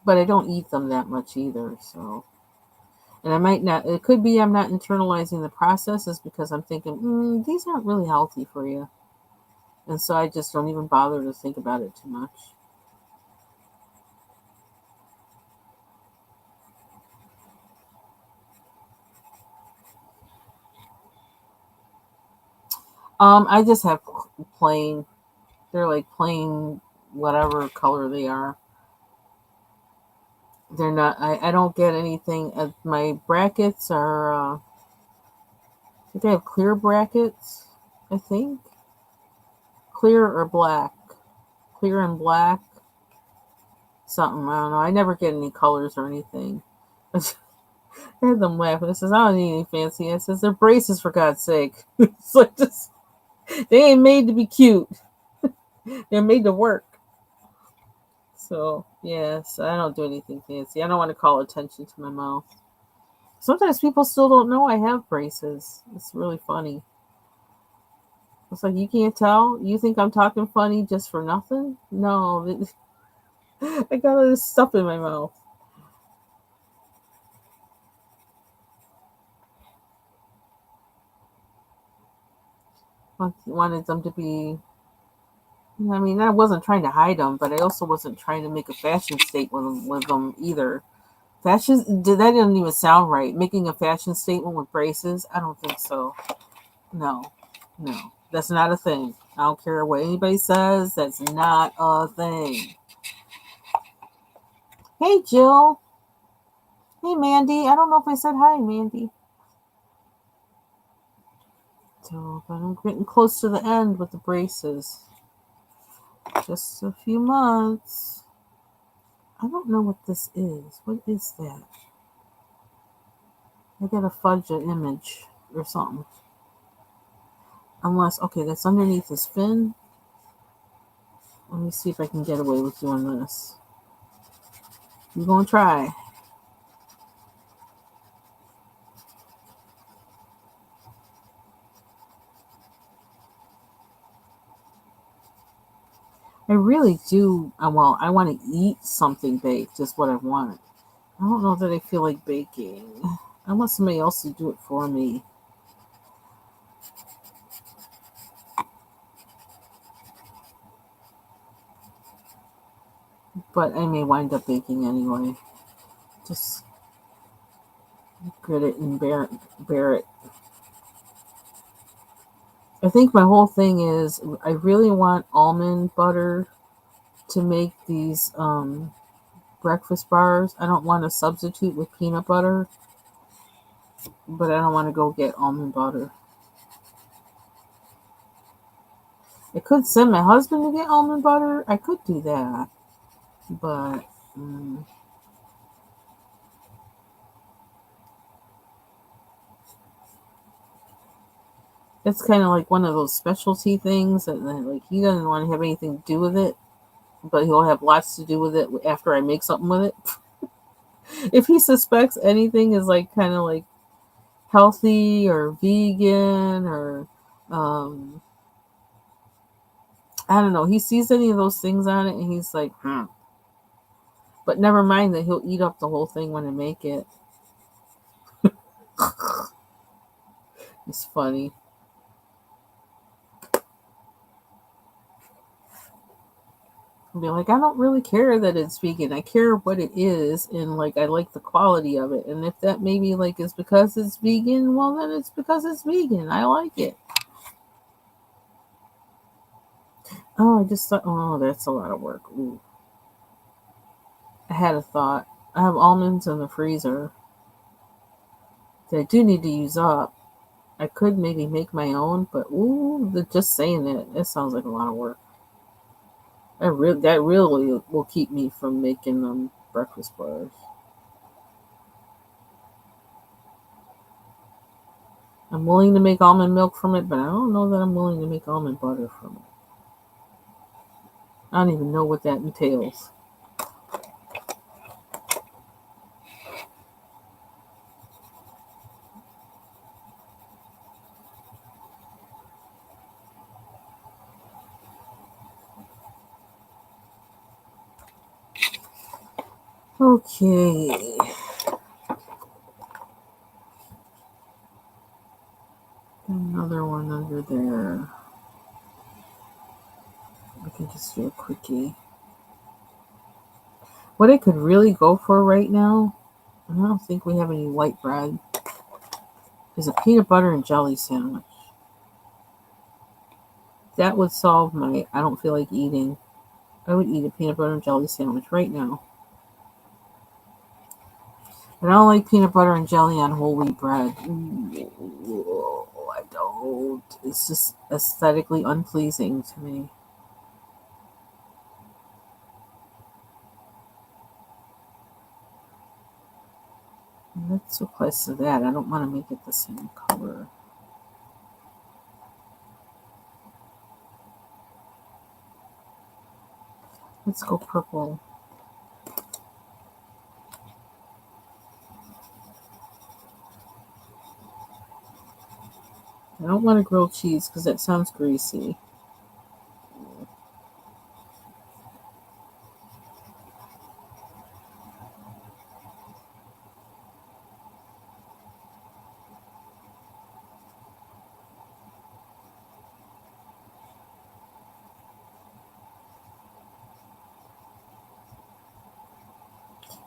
But I don't eat them that much either, so. And I might not, it could be I'm not internalizing the processes because I'm thinking, these aren't really healthy for you. And so I just don't even bother to think about it too much. I just have plain, they're like plain whatever color they are. They're not, I don't get anything. My brackets are, I think I have clear brackets, I think. Clear or black. Clear and black. Something, I don't know. I never get any colors or anything. I had them laughing. It says, I don't need any fancy. It says, they're braces for God's sake. It's like just, they ain't made to be cute. They're made to work. So, yes, I don't do anything fancy. I don't want to call attention to my mouth. Sometimes people still don't know I have braces. It's really funny. It's like, you can't tell? You think I'm talking funny just for nothing? No, I got all this stuff in my mouth. Wanted them to be. I mean, I wasn't trying to hide them, but I also wasn't trying to make a fashion statement with them either. Fashion, that didn't even sound right. Making a fashion statement with braces? I don't think so. No, no, that's not a thing. I don't care what anybody says. That's not a thing. Hey, Jill. Hey, Mandy. I don't know if I said hi, Mandy. So, but I'm getting close to the end with the braces. Just a few months. I don't know what this is. What is that? I gotta fudge an image or something. Unless, okay, that's underneath his fin. Let me see if I can get away with doing this. I'm gonna try. I really do. Well, I want to eat something baked, is what I want. I don't know that I feel like baking. I want somebody else to do it for me. But I may wind up baking anyway. Just grit it and bear it. I think my whole thing is I really want almond butter to make these breakfast bars. I don't want to substitute with peanut butter, but I don't want to go get almond butter. I could send my husband to get almond butter. I could do that, but it's kind of like one of those specialty things that like he doesn't want to have anything to do with it, but he'll have lots to do with it after I make something with it. If he suspects anything is like kind of like healthy or vegan or I don't know, he sees any of those things on it and he's like, But never mind that he'll eat up the whole thing when I make it. It's funny. I'll be like, I don't really care that it's vegan. I care what it is, and like I like the quality of it. And if that maybe like is because it's vegan, well then it's because it's vegan. I like it. Oh, I just thought, oh, that's a lot of work. Ooh. I had a thought. I have almonds in the freezer that I do need to use up. I could maybe make my own, but ooh, just saying it sounds like a lot of work. That really will keep me from making breakfast bars. I'm willing to make almond milk from it, but I don't know that I'm willing to make almond butter from it. I don't even know what that entails. Okay. Another one under there. I can just do a quickie. What I could really go for right now, and I don't think we have any white bread, is a peanut butter and jelly sandwich. That would solve my I don't feel like eating. I would eat a peanut butter and jelly sandwich right now. But I don't like peanut butter and jelly on whole wheat bread. Ooh, I don't. It's just aesthetically unpleasing to me. Let's so close to that. I don't want to make it the same color. Let's go purple. I don't want a grilled cheese because that sounds greasy.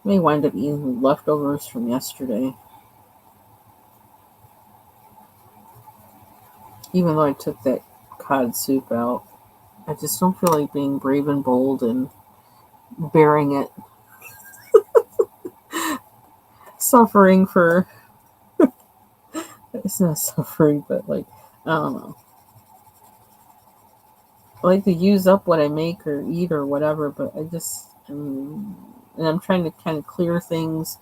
May wind up eating leftovers from yesterday. Even though I took that cod soup out, I just don't feel like being brave and bold and bearing it, suffering for. It's not suffering, but like, I don't know. I like to use up what I make or eat or whatever, but and I'm trying to kind of clear things,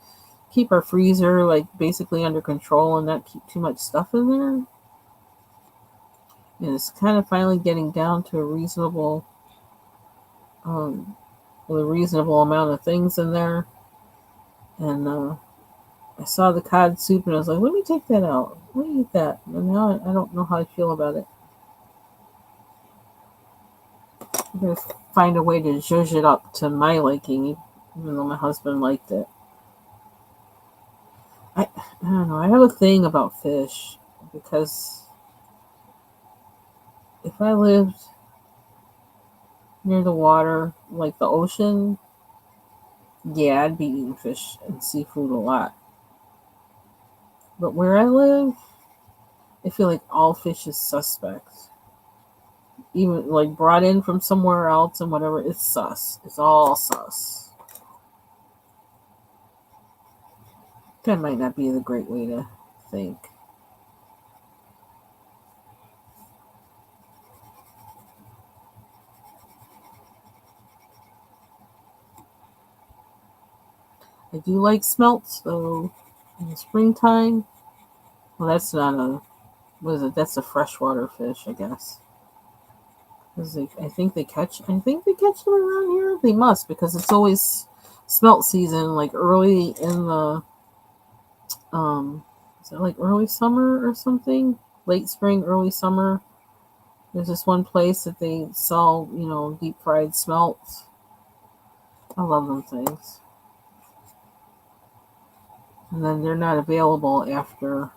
keep our freezer like basically under control and not keep too much stuff in there. And it's kind of finally getting down to um, a reasonable amount of things in there. And I saw the cod soup and I was like, let me take that out. Let me eat that. And now I don't know how I feel about it. I'm going to find a way to zhuzh it up to my liking, even though my husband liked it. I don't know. I have a thing about fish because if I lived near the water, like the ocean, yeah, I'd be eating fish and seafood a lot. But where I live, I feel like all fish is suspect. Even like brought in from somewhere else and whatever, it's sus. It's all sus. That might not be the great way to think. I do like smelts though. In the springtime, well, that's not a. What is it? That's a freshwater fish, I guess. Because I think they catch. I think they catch them around here. They must because it's always smelt season, like early in the. Is it like early summer or something? Late spring, early summer. There's this one place that they sell, deep fried smelts. I love them things. And then they're not available after.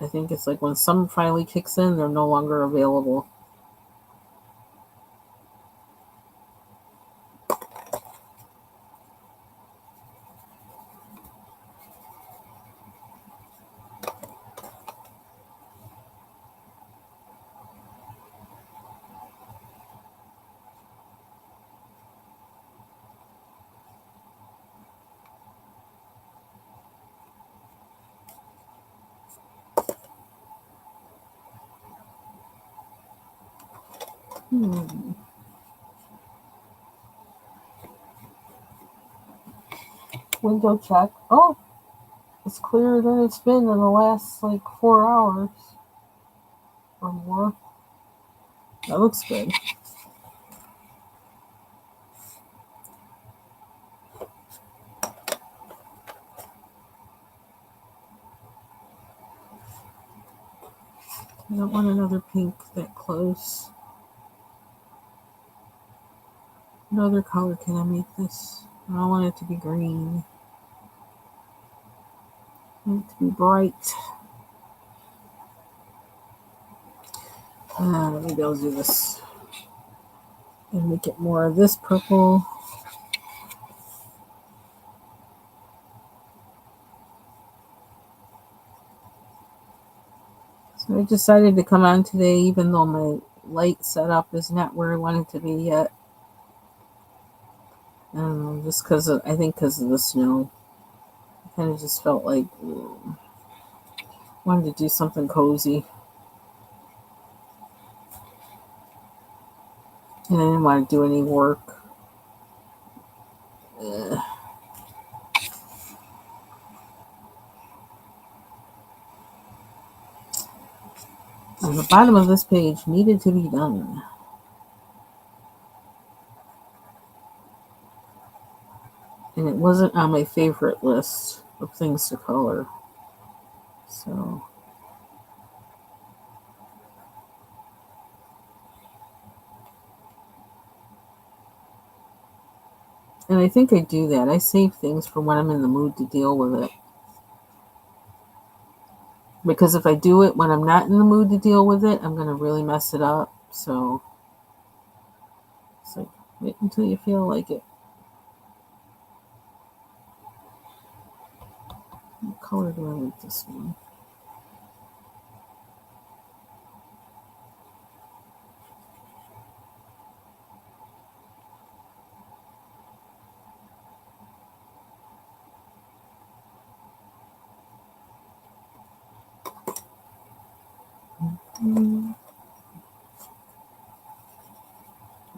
I think it's like when summer finally kicks in, they're no longer available. Window check. Oh, it's clearer than it's been in the last like 4 hours or more. That looks good. I don't want another pink that close. What other color can I make this? I don't want it to be green. I want it to be bright. Maybe I'll do this and make it more of this purple. So I decided to come on today even though my light setup is not where I want it to be yet. Just because I think because of the snow. I kind of just felt like wanted to do something cozy. And I didn't want to do any work. And the bottom of this page needed to be done. And it wasn't on my favorite list of things to color. So. And I think I do that. I save things for when I'm in the mood to deal with it. Because if I do it when I'm not in the mood to deal with it, I'm going to really mess it up. So, wait until you feel like it. What color do I like this one?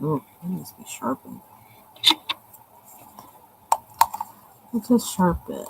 Oh, it needs to be sharpened. Let's just sharpen.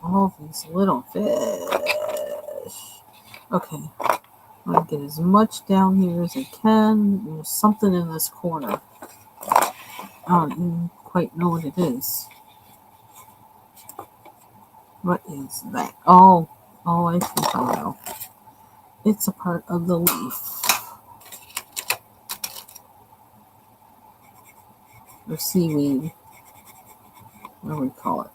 All these little fish. Okay, I'm gonna get as much down here as I can. There's something in this corner. I don't even quite know what it is. What is that? Oh, I think I know. It's a part of the leaf. Or seaweed. What do we call it?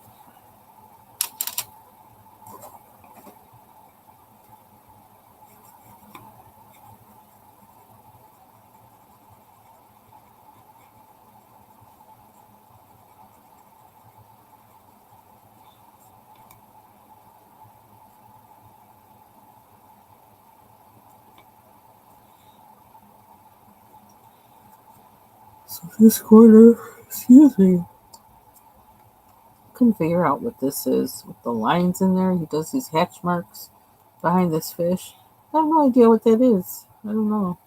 So this corner, excuse me. Couldn't figure out what this is with the lines in there. He does these hatch marks behind this fish. I have no idea what that is. I don't know.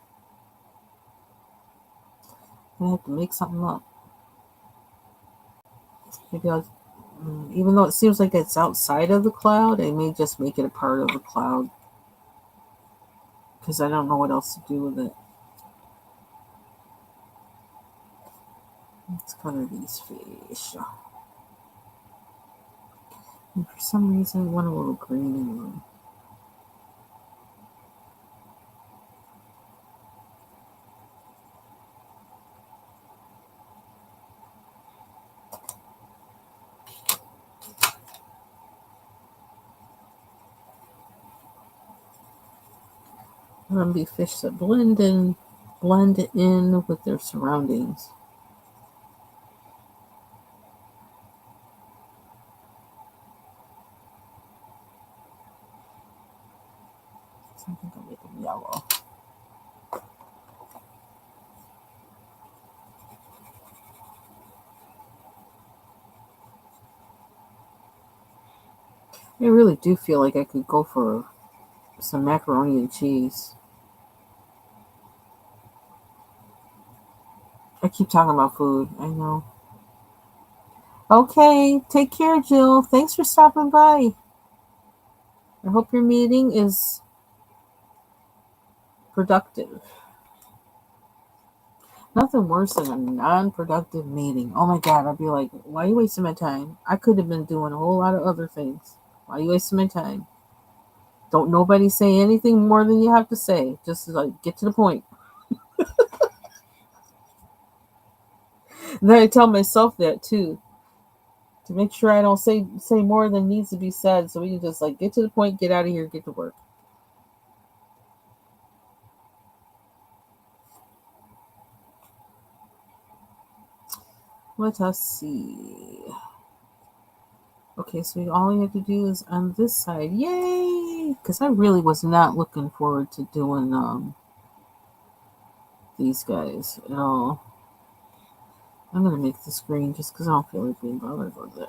I have to make something up. Maybe I'll, even though it seems like it's outside of the cloud, I may just make it a part of the cloud because I don't know what else to do with it. Let's color these fish. And for some reason, I want a little green in them. Be fish that blend in with their surroundings. So I think I'll make them yellow. I really do feel like I could go for some macaroni and cheese. I keep talking about food. I know. Okay, take care, Jill. Thanks for stopping by. I hope your meeting is productive. Nothing worse than a non-productive meeting. Oh my god, I'd be like, why are you wasting my time? I could have been doing a whole lot of other things. Why are you wasting my time? Don't nobody say anything more than you have to say. Just like get to the point. And then I tell myself that too. To make sure I don't say more than needs to be said, so we can just like get to the point, get out of here, get to work. Let us see. Okay, so all we have to do is on this side. Yay! Because I really was not looking forward to doing these guys at all. I'm gonna make this green just because I don't feel like being bothered with it.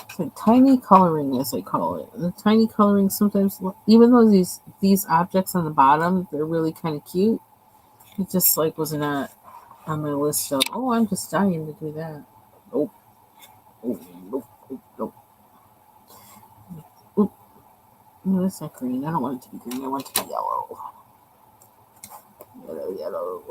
It's like tiny coloring, as I call it. The tiny coloring sometimes, even though these objects on the bottom, they're really kind of cute. It just like was not on my list of, oh, I'm just dying to do that. Nope. Oh, nope. Nope. No, that's not green. I don't want it to be green. I want it to be yellow. Yellow, yellow.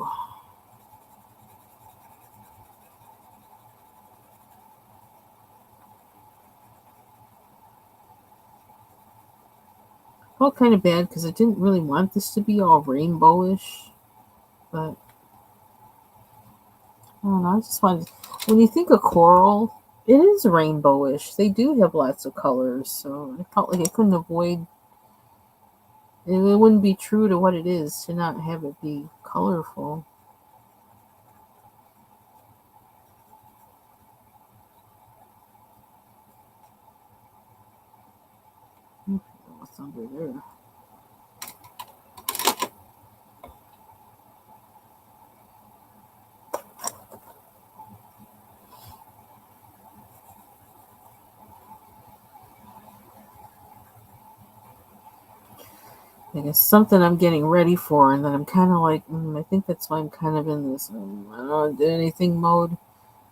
Felt kind of bad because I didn't really want this to be all rainbowish, but I don't know. I just wanted. When you think of coral, it is rainbowish. They do have lots of colors, so I felt like I couldn't avoid. It wouldn't be true to what it is to not have it be colorful. What's under there? I guess something I'm getting ready for, and then I'm kind of like, I think that's why I'm kind of in this I don't want to do anything mode.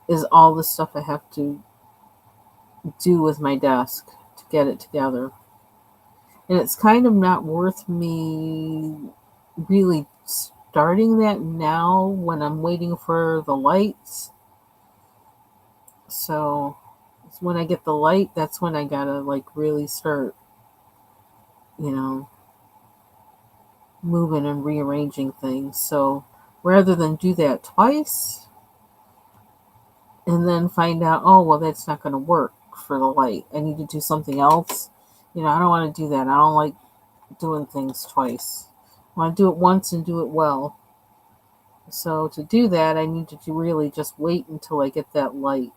Is all the stuff I have to do with my desk to get it together. And it's kind of not worth me really starting that now when I'm waiting for the lights. So when I get the light, that's when I gotta like really start, you know, moving and rearranging things. So rather than do that twice and then find out, oh, well, that's not going to work for the light, I need to do something else. I don't want to do that. I don't like doing things twice. I want to do it once and do it well. So to do that, I need to really just wait until I get that light.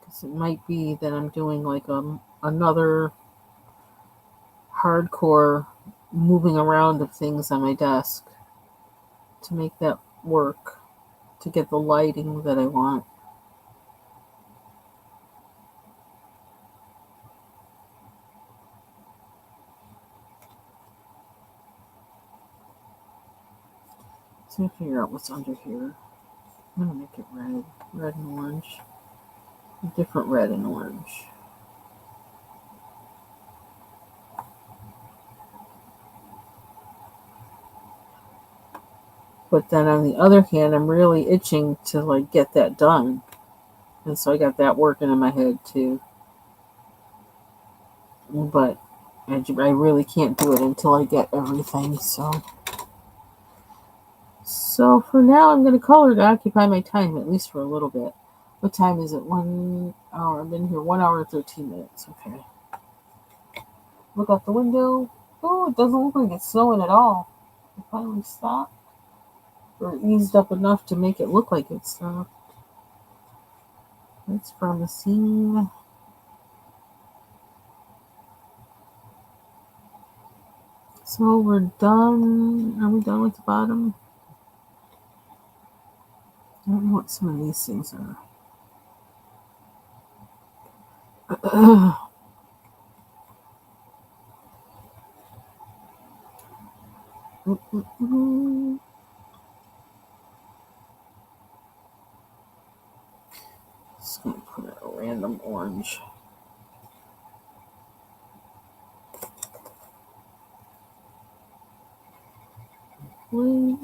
Because it might be that I'm doing like another hardcore moving around of things on my desk to make that work, to get the lighting that I want. So figure out what's under here. I'm gonna make it red and orange, a different red and orange. But then on the other hand, I'm really itching to like get that done, and so I got that working in my head too. But I really can't do it until I get everything. So for now, I'm gonna color to occupy my time at least for a little bit. What time is it? 1 hour. I've been here 1 hour and 13 minutes. Okay. Look out the window. Oh, it doesn't look like it's snowing at all. It finally stopped. Or eased up enough to make it look like it stopped. That's promising. So we're done. Are we done with the bottom? I don't know what some of these things are. Just gonna put a random orange. Wait.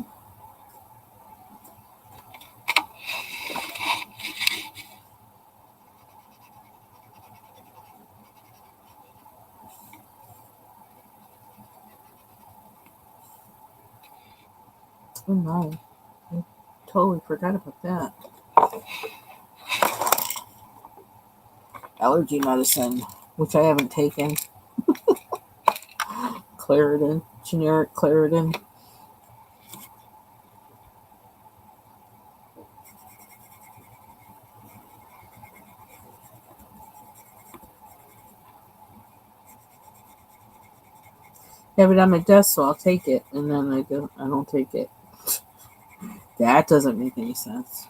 Oh no, I totally forgot about that. Allergy medicine, which I haven't taken. Claritin, generic Claritin. I have it on my desk, so I'll take it, and then I don't take it. That doesn't make any sense.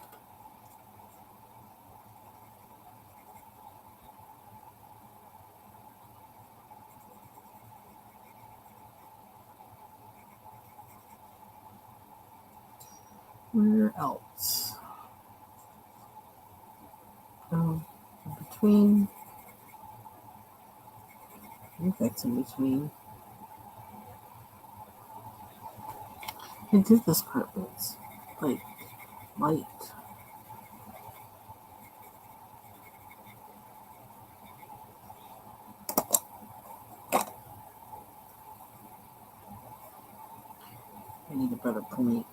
Where else? In between. I think that's in between. I did this carpet. Like, light. I need a better point.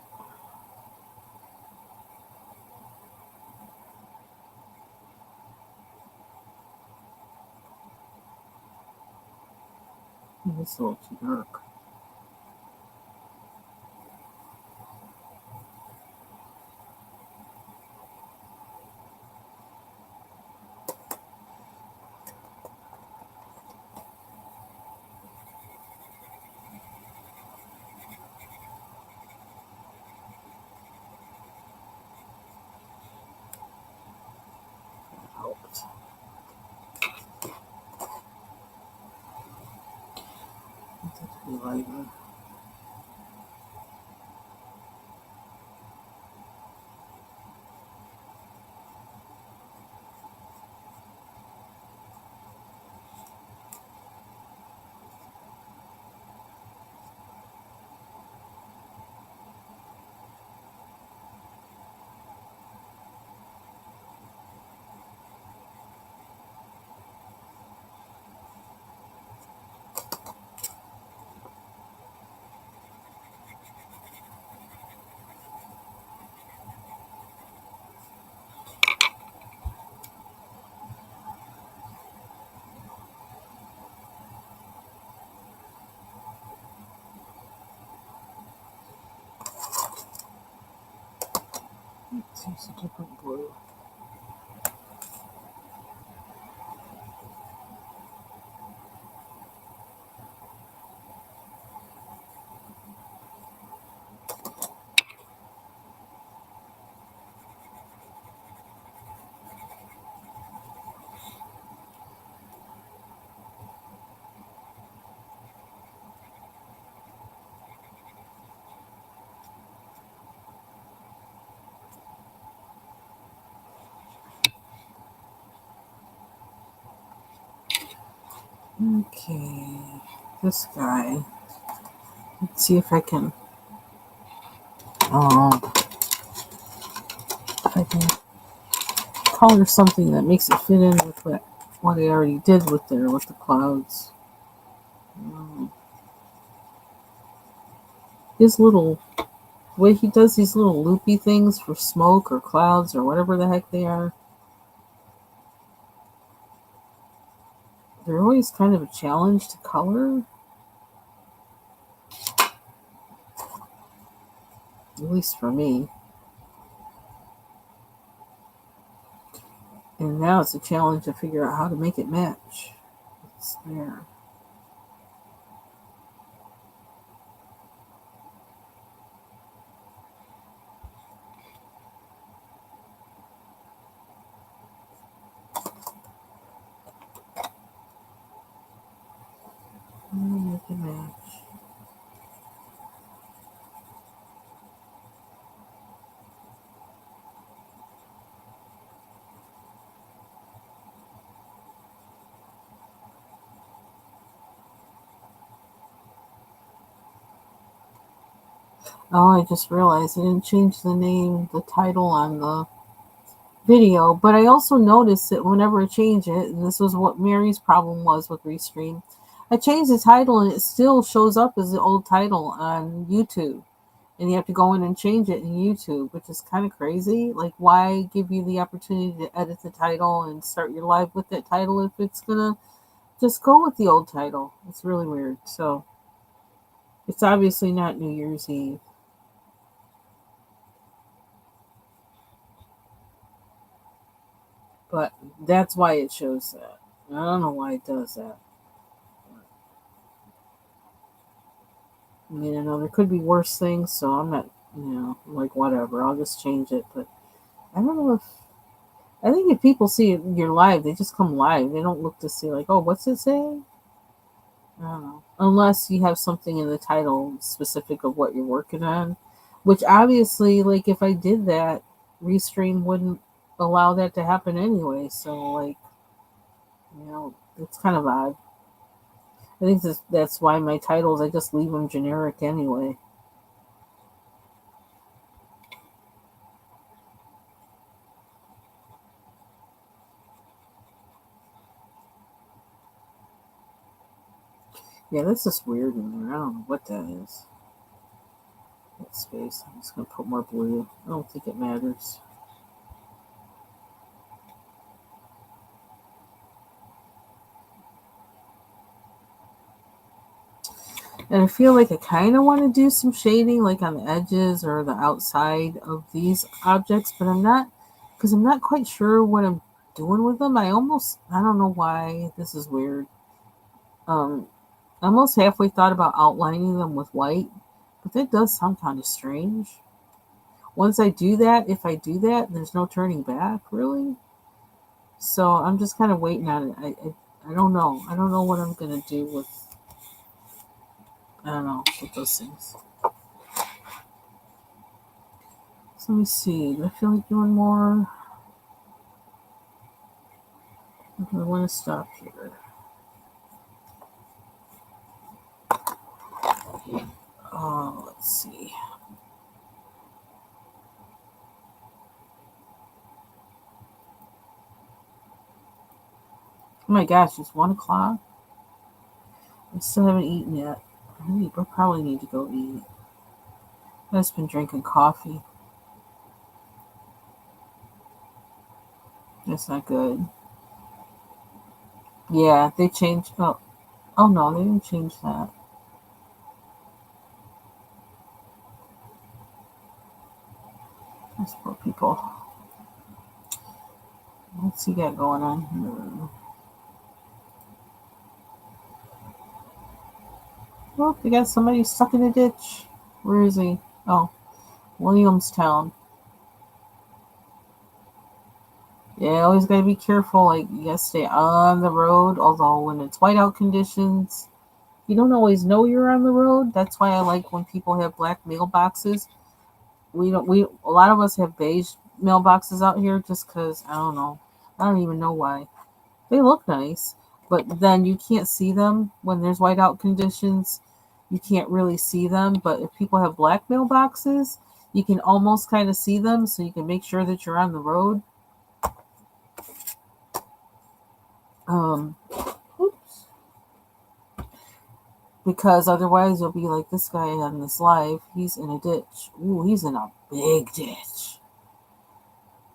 It's a little too dark. Helped. I think to be lighter. Let's use a different blue. Okay, this guy. Let's see if I can. If I can color something that makes it fit in with what I already did with the clouds. His little way he does these little loopy things for smoke or clouds or whatever the heck they are. They're always kind of a challenge to color. At least for me. And now it's a challenge to figure out how to make it match. It's there. Make it match. Oh, I just realized I didn't change the name, the title on the video, but I also noticed that whenever I change it, and this was what Mary's problem was with Restream, I changed the title and it still shows up as the old title on YouTube. And you have to go in and change it in YouTube, which is kind of crazy. Like, why give you the opportunity to edit the title and start your live with that title if it's going to just go with the old title? It's really weird. So, it's obviously not New Year's Eve. But that's why it shows that. I don't know why it does that. I mean, I know there could be worse things, so I'm not, like whatever. I'll just change it. But I don't know if I think if people see it, you're live, they just come live. They don't look to see like, oh, what's it saying? I don't know. Unless you have something in the title specific of what you're working on. Which obviously, like, if I did that, Restream wouldn't allow that to happen anyway. So, like, it's kind of odd. I think that's why my titles, I just leave them generic anyway. Yeah, that's just weird in there. I don't know what that is. That space. I'm just going to put more blue. I don't think it matters. And I feel like I kind of want to do some shading, like on the edges or the outside of these objects, but I'm not, because I'm not quite sure what I'm doing with them. I don't know why. This is weird. I almost halfway thought about outlining them with white, but that does sound kind of strange. Once I do that, if I do that, there's no turning back, really. So I'm just kind of waiting on it. I don't know. I don't know what I'm going to do with, I don't know, with those things. So let me see. Do I feel like doing more? I want to stop here. Oh, let's see. Oh my gosh, it's 1 o'clock. I still haven't eaten yet. I probably need to go eat. I've just been drinking coffee. That's not good. Yeah, they changed. Oh no, they didn't change that. Those poor people. What's he got going on here? Oh, they got somebody stuck in a ditch. Where is he? Oh, Williamstown. Yeah, always gotta be careful. Like, you gotta stay on the road. Although when it's whiteout conditions, you don't always know you're on the road. That's why I like when people have black mailboxes. A lot of us have beige mailboxes out here just because, I don't know. I don't even know why. They look nice, but then you can't see them when there's whiteout conditions. You can't really see them, but if people have black mailboxes, you can almost kind of see them, so you can make sure that you're on the road. Oops. Because otherwise you'll be like this guy on this live. He's in a ditch. Ooh, he's in a big ditch.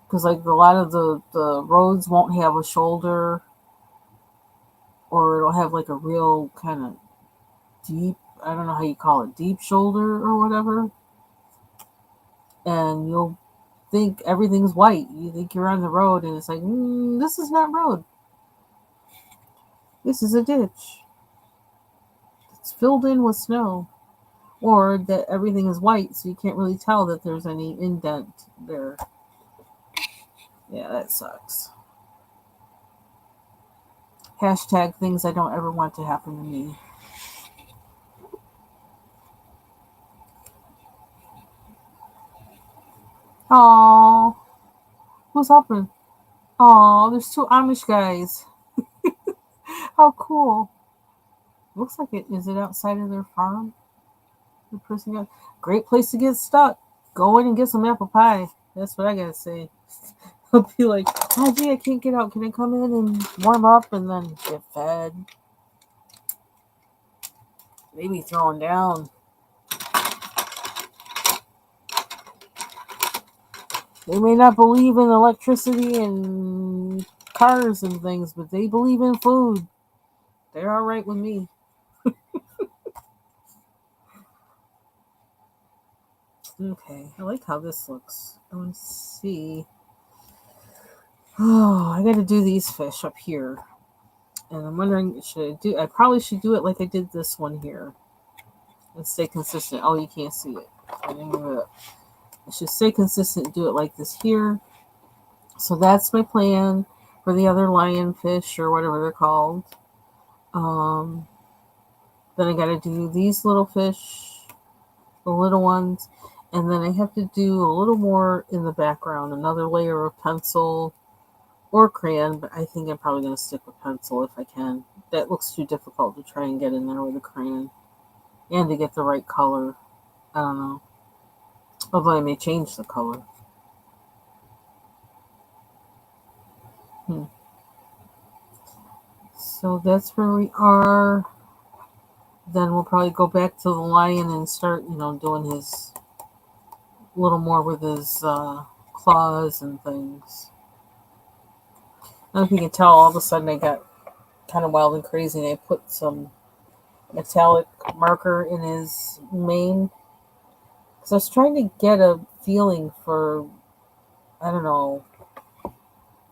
Because like a lot of the roads won't have a shoulder, or it'll have like a real kind of deep, I don't know how you call it, deep shoulder or whatever. And you'll think everything's white. You think you're on the road, and it's like, this is not road. This is a ditch. It's filled in with snow. Or that everything is white, so you can't really tell that there's any indent there. Yeah, that sucks. Hashtag things I don't ever want to happen to me. Aww. Who's helping? Aww, there's 2 Amish guys. How cool. Looks like it. Is it outside of their farm? The person got great place to get stuck. Go in and get some apple pie. That's what I gotta say. I'll be like, oh gee, I can't get out. Can I come in and warm up and then get fed? Maybe throwing down. They may not believe in electricity and cars and things, but they believe in food. They're alright with me. Okay, I like how this looks. I want to see. Oh, I gotta do these fish up here. And I'm wondering, I probably should do it like I did this one here. And stay consistent. Oh, you can't see it. I should stay consistent and do it like this here. So that's my plan for the other lionfish or whatever they're called. Then I gotta do these little fish, the little ones. And then I have to do a little more in the background, another layer of pencil or crayon, but I think I'm probably going to stick with pencil if I can. That looks too difficult to try and get in there with a crayon and to get the right color. I don't know. Although I may change the color. Hmm. So that's where we are. Then we'll probably go back to the lion and start, doing his little more with his claws and things. I don't know if you can tell, all of a sudden I got kind of wild and crazy and I put some metallic marker in his mane. Because I was trying to get a feeling for, I don't know,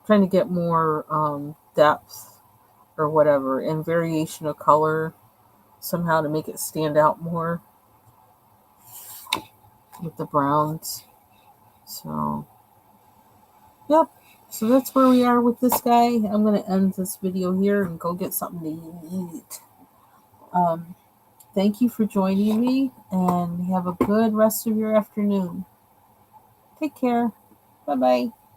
trying to get more depth or whatever and variation of color somehow to make it stand out more with the browns. So, yep. So that's where we are with this guy. I'm going to end this video here and go get something to eat. Thank you for joining me and have a good rest of your afternoon. Take care. Bye bye.